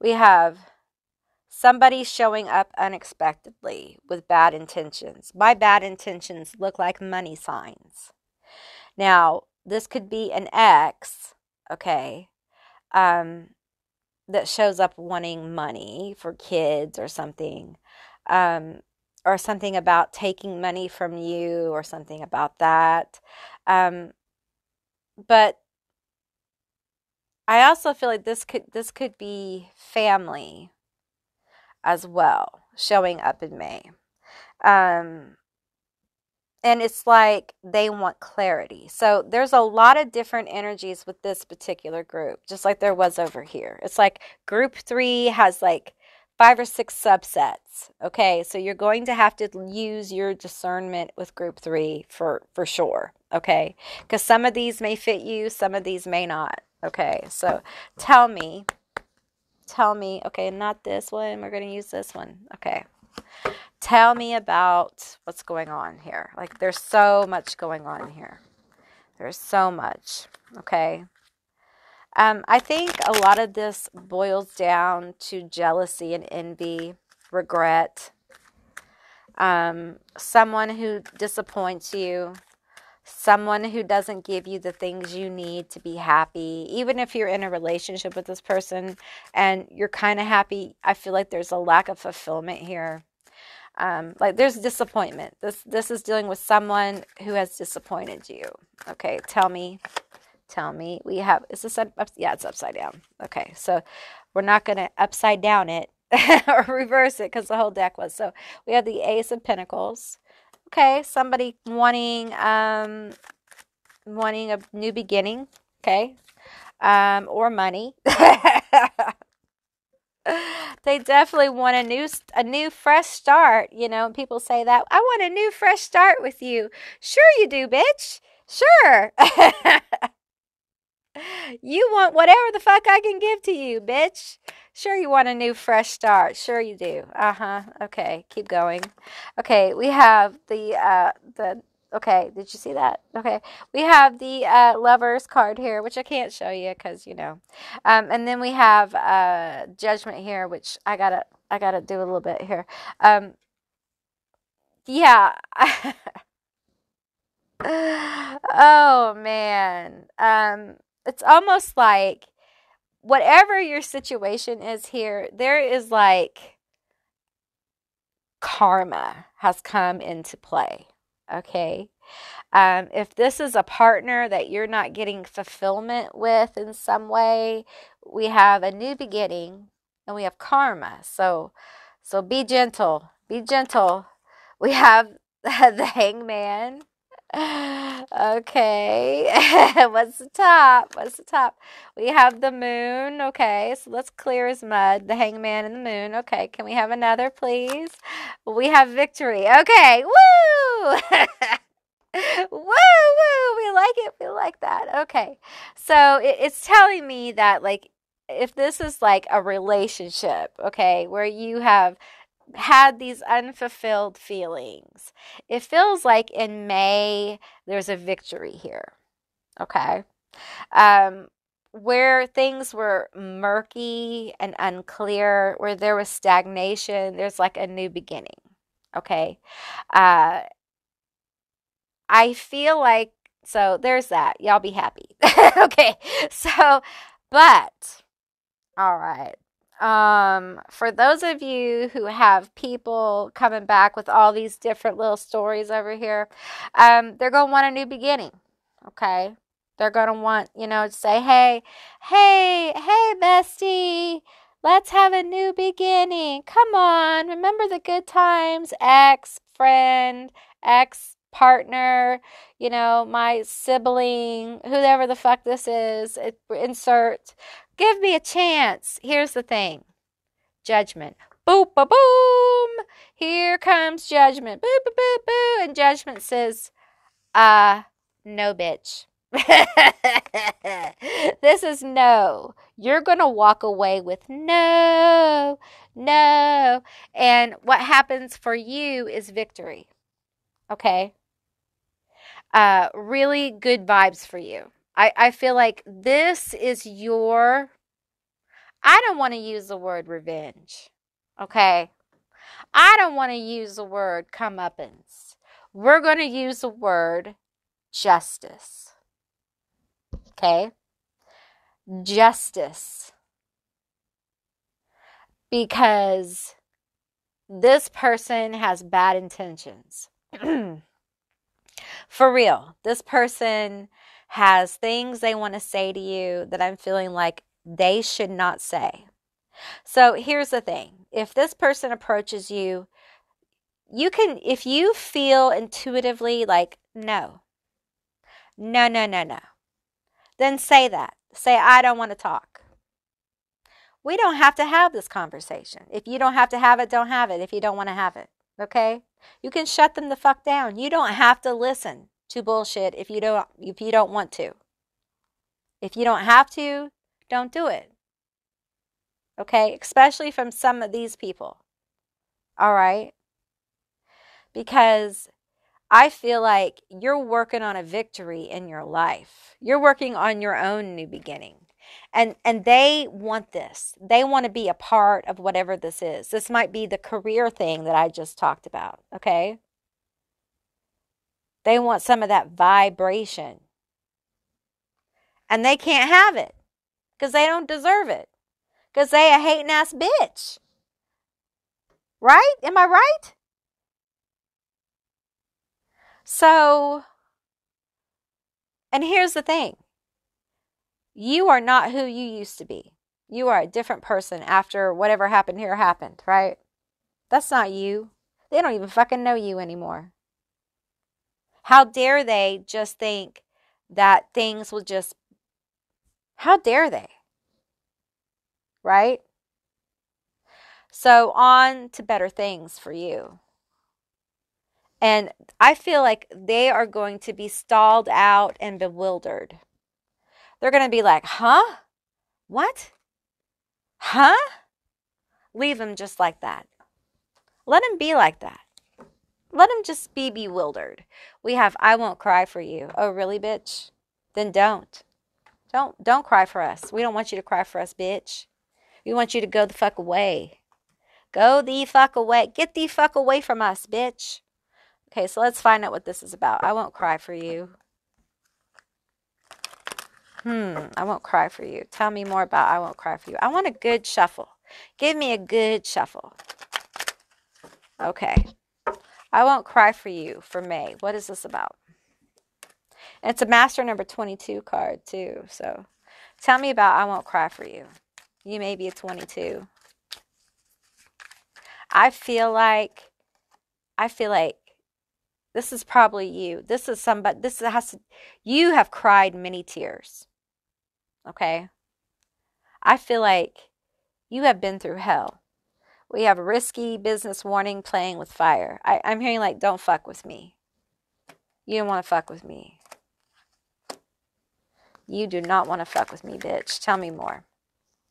Speaker 1: We have somebody showing up unexpectedly with bad intentions. By bad intentions look like money signs. Now, this could be an ex, okay, that shows up wanting money for kids or something. Or something about taking money from you or something about that. But I also feel like this could be family as well showing up in May. And it's like they want clarity. So there's a lot of different energies with this particular group, just like there was over here. It's like group 3 has like 5 or 6 subsets. Okay, so you're going to have to use your discernment with group 3 for sure. Okay, because some of these may fit you, some of these may not. Okay, so tell me. Okay, not this one. We're going to use this one. Okay. Tell me about what's going on here. Like, there's so much going on here. There's so much. Okay. I think a lot of this boils down to jealousy and envy, regret. Someone who disappoints you. Someone who doesn't give you the things you need to be happy. Even if you're in a relationship with this person and you're kind of happy, I feel like there's a lack of fulfillment here. Like there's disappointment. This is dealing with someone who has disappointed you. Okay, tell me. We have, is this, yeah, it's upside down. Okay, so we're not going to upside down it or reverse it because the whole deck was. So we have the Ace of Pentacles. Okay, somebody wanting a new beginning. Okay, or money. They definitely want a new fresh start. You know, people say that. I want a new fresh start with you. Sure you do, bitch. Sure. You want whatever the fuck I can give to you, bitch. Sure you want a new fresh start. Sure you do. Uh-huh. Okay, keep going. Okay, we have okay, did you see that? Okay, we have the Lovers card here, which I can't show you because, you know. And then we have Judgment here, which I gotta do a little bit here. Yeah. Oh man. It's almost like whatever your situation is here, there is like karma has come into play. Okay. If this is a partner that you're not getting fulfillment with in some way, we have a new beginning and we have karma. So be gentle. Be gentle. We have the Hangman. Okay. What's the top? We have the Moon. Okay, so let's clear as mud. The Hangman and the Moon. Okay, can we have another, please? We have Victory. Okay, woo! Woo, woo! We like it. We like that. Okay, so it's telling me that, like, if this is like a relationship, okay, where you have had these unfulfilled feelings, it feels like in May there's a victory here. Okay. Where things were murky and unclear, where there was stagnation, there's like a new beginning. Okay. I feel like, so there's that. Y'all be happy. Okay. So, but, all right. For those of you who have people coming back with all these different little stories over here, they're going to want a new beginning. Okay. They're going to want, to say, hey, bestie, let's have a new beginning. Come on. Remember the good times, ex-friend, ex-partner, my sibling, whoever the fuck this is, insert. Give me a chance. Here's the thing. Judgment. Boop, ba, boom. Here comes judgment. Boop, ba, boo, boo. And judgment says, no, bitch. This is no. You're going to walk away with no. And what happens for you is victory. Okay? Really good vibes for you. I feel like this is your, I don't want to use the word revenge. Okay? I don't want to use the word comeuppance. We're going to use the word justice. Okay? Justice. Because this person has bad intentions. For real. This person has things they want to say to you that I'm feeling like they should not say. So here's the thing. If this person approaches you, you can, if you feel intuitively like, no, then say that. Say, I don't want to talk. We don't have to have this conversation. If you don't have to have it, don't have it if you don't want to have it. Okay? You can shut them the fuck down. You don't have to listen to bullshit if you don't want to. If you don't have to, don't do it. Okay? Especially from some of these people. All right? Because I feel like you're working on a victory in your life. You're working on your own new beginning. And they want this. They want to be a part of whatever this is. This might be the career thing that I just talked about, okay? They want some of that vibration. And they can't have it because they don't deserve it. Because they a hating ass bitch. Right? Am I right? So, and here's the thing. You are not who you used to be. You are a different person after whatever happened here happened, right? That's not you. They don't even fucking know you anymore. How dare they just think that things will just... How dare they? Right? So on to better things for you. And I feel like they are going to be stalled out and bewildered. They're going to be like, huh? What? Huh? Leave them just like that. Let them be like that. Let them just be bewildered. We have, I won't cry for you. Oh, really, bitch? Then don't. Don't cry for us. We don't want you to cry for us, bitch. We want you to go the fuck away. Go the fuck away. Get the fuck away from us, bitch. Okay, so let's find out what this is about. I won't cry for you. I won't cry for you. Tell me more about I won't cry for you. I want a good shuffle. Give me a good shuffle. Okay. I won't cry for you for May. What is this about? And it's a master number 22 card too. So tell me about I won't cry for you. You may be a 22. I feel like this is probably you. This is somebody, you have cried many tears. Okay? I feel like you have been through hell. We have risky business warning, playing with fire. I'm hearing like, don't fuck with me. You don't want to fuck with me. You do not want to fuck with me, bitch. Tell me more.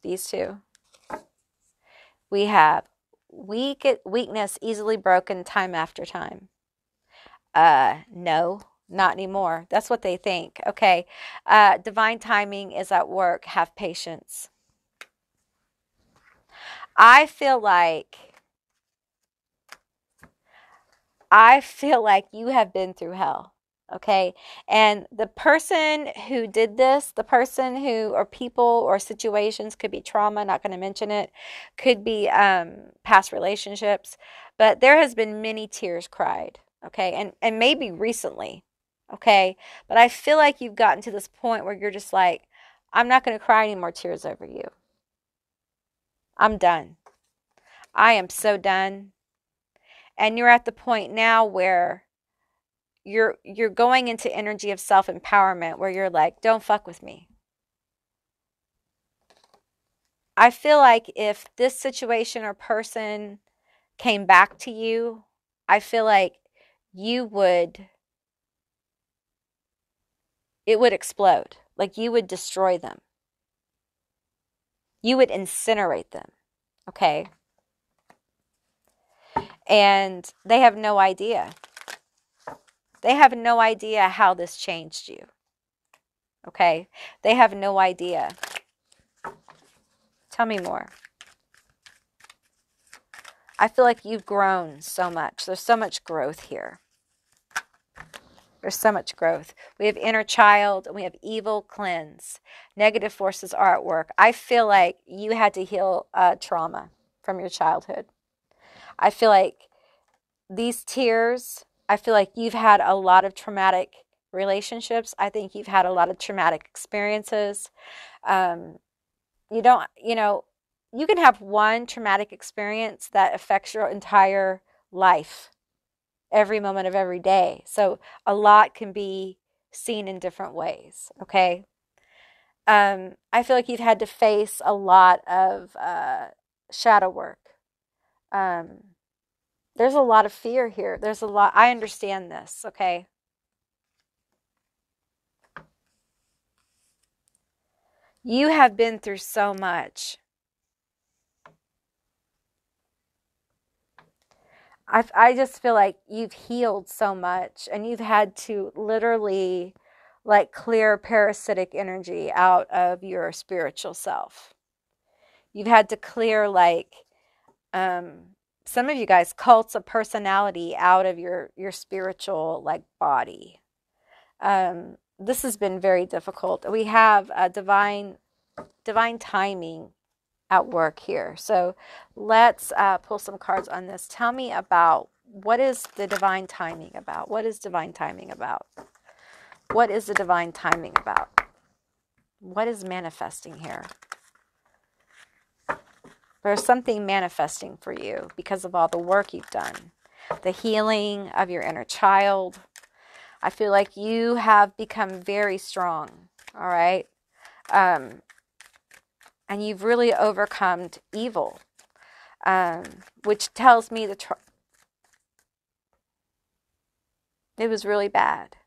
Speaker 1: These two. We have weakness, easily broken time after time. No, not anymore. That's what they think. Okay. Divine timing is at work. Have patience. I feel like you have been through hell. Okay. And the person who did this, the person who, or people or situations, could be trauma, not going to mention it, could be past relationships, but there has been many tears cried. Okay. And maybe recently. Okay. But I feel like you've gotten to this point where you're just like, I'm not going to cry any more tears over you. I'm done. I am so done. And you're at the point now where you're going into energy of self-empowerment where you're like, don't fuck with me. I feel like if this situation or person came back to you, I feel like it would explode. Like you would destroy them. You would incinerate them. Okay? And they have no idea. They have no idea how this changed you. Okay? They have no idea. Tell me more. I feel like you've grown so much. There's so much growth here. There's so much growth. We have inner child and we have evil cleanse. Negative forces are at work. I feel like you had to heal trauma from your childhood. I feel like these tears, I feel like you've had a lot of traumatic relationships. I think you've had a lot of traumatic experiences. You can have one traumatic experience that affects your entire life, every moment of every day. So a lot can be seen in different ways, okay? I feel like you've had to face a lot of shadow work. There's a lot of fear here. There's a lot. I understand this, okay? You have been through so much. I just feel like you've healed so much and you've had to literally like clear parasitic energy out of your spiritual self. You've had to clear like some of you guys cults of personality out of your spiritual like body. This has been very difficult. We have a divine timing at work here. So let's pull some cards on this. Tell me about what is the divine timing about? What is divine timing about? What is the divine timing about? What is manifesting here? There's something manifesting for you because of all the work you've done. The healing of your inner child. I feel like you have become very strong. All right. And you've really overcome evil, which tells me it was really bad.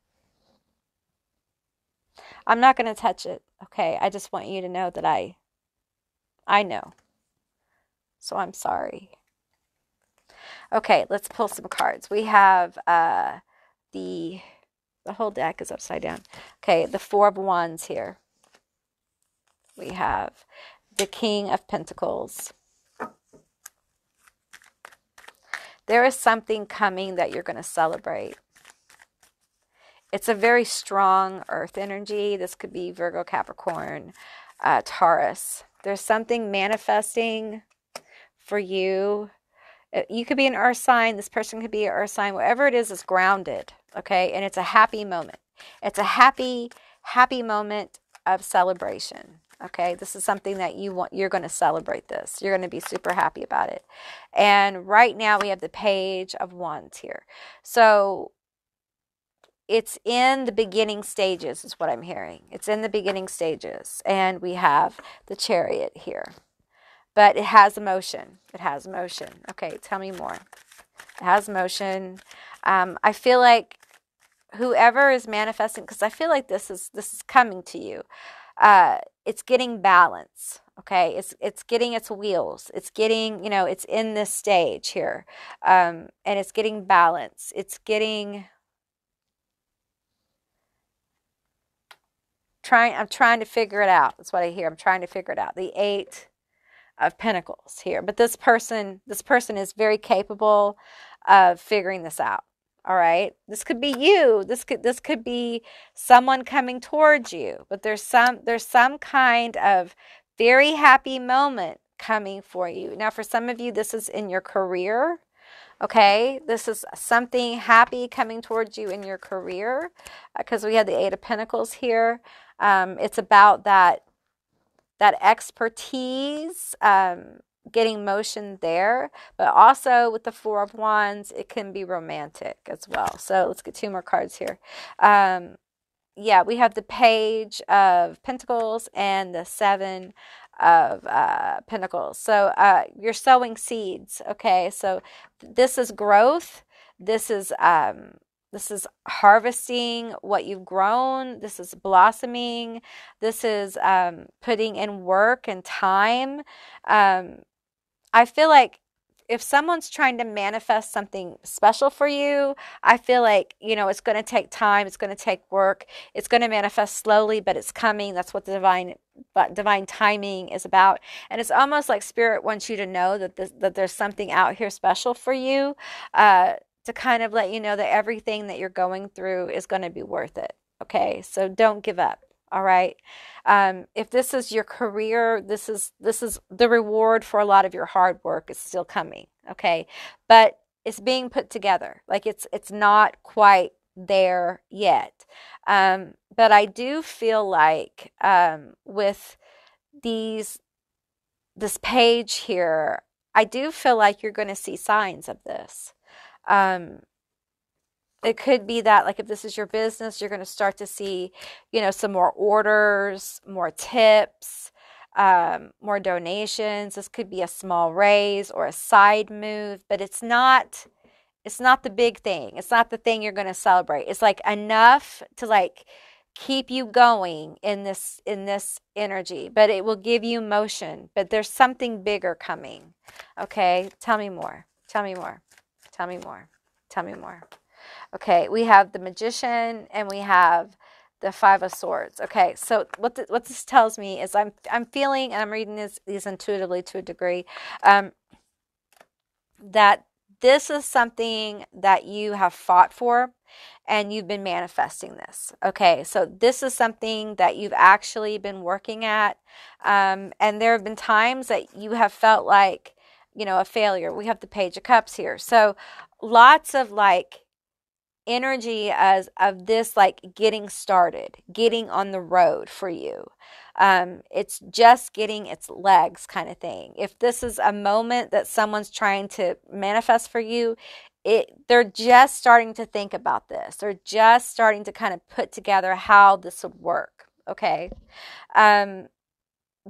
Speaker 1: I'm not going to touch it, okay? I just want you to know that I know. So I'm sorry. Okay, let's pull some cards. We have the whole deck is upside down. Okay, the Four of Wands here. We have the King of Pentacles. There is something coming that you're going to celebrate. It's a very strong earth energy. This could be Virgo, Capricorn, Taurus. There's something manifesting for you. You could be an earth sign. This person could be an earth sign. Whatever it is grounded, okay? And it's a happy moment. It's a happy moment of celebration. Okay, this is something that you're going to celebrate this. You're going to be super happy about it. And right now we have the Page of Wands here. So it's in the beginning stages is what I'm hearing. It's in the beginning stages. And we have the Chariot here. But it has emotion. It has emotion. Okay, tell me more. It has emotion. I feel like whoever is manifesting, because I feel like this is coming to you. It's getting balance, okay? It's getting its wheels. It's getting, it's in this stage here. And it's getting balance. I'm trying to figure it out. That's what I hear. I'm trying to figure it out. The Eight of Pentacles here. But this person is very capable of figuring this out, All right. This could be you. This could be someone coming towards you. But there's some kind of very happy moment coming for you. Now, for some of you, this is in your career. Okay, this is something happy coming towards you in your career, because we had the Eight of Pentacles here. It's about that expertise, getting motion there, but also with the Four of Wands, it can be romantic as well. So let's get two more cards here. Yeah, we have the Page of Pentacles and the Seven of Pentacles. So you're sowing seeds. Okay, so this is growth. This is harvesting what you've grown. This is blossoming. This is putting in work and time. I feel like if someone's trying to manifest something special for you, I feel like, it's going to take time. It's going to take work. It's going to manifest slowly, but it's coming. That's what the divine timing is about. And it's almost like Spirit wants you to know that there's something out here special for you, to kind of let you know that everything that you're going through is going to be worth it. Okay, so don't give up. All right. If this is your career, this is the reward for a lot of your hard work is still coming. Okay, but it's being put together. Like it's not quite there yet. But I do feel like with this page here, I do feel like you're going to see signs of this. It could be that, like, if this is your business, you're going to start to see, some more orders, more tips, more donations. This could be a small raise or a side move, but it's not the big thing. It's not the thing you're going to celebrate. It's like enough to like keep you going in this energy, but it will give you motion. But there's something bigger coming. Okay, tell me more. Tell me more. Tell me more. Tell me more. Okay, we have the Magician and we have the Five of Swords. Okay, so what this tells me is I'm feeling, and I'm reading these intuitively to a degree, that this is something that you have fought for and you've been manifesting this. Okay, so this is something that you've actually been working at, and there have been times that you have felt like, a failure. We have the Page of Cups here. So lots of like energy of this, like getting started, getting on the road for you. It's just getting its legs kind of thing. If this is a moment that someone's trying to manifest for you, they're just starting to think about this. They're just starting to kind of put together how this would work. Okay.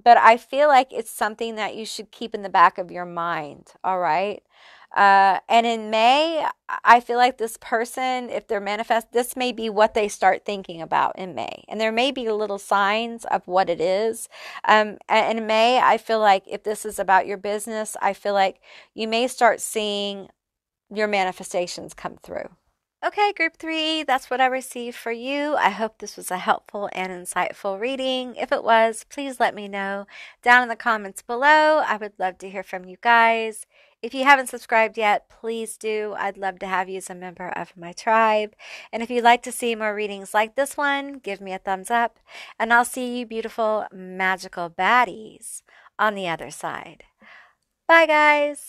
Speaker 1: But I feel like it's something that you should keep in the back of your mind. All right. And in May, I feel like this person, if they're manifest, this may be what they start thinking about in May. And there may be little signs of what it is. And in May, I feel like if this is about your business, I feel like you may start seeing your manifestations come through. Okay, group 3, that's what I received for you. I hope this was a helpful and insightful reading. If it was, please let me know down in the comments below. I would love to hear from you guys. If you haven't subscribed yet, please do. I'd love to have you as a member of my tribe. And if you'd like to see more readings like this one, give me a thumbs up. And I'll see you beautiful, magical baddies on the other side. Bye, guys.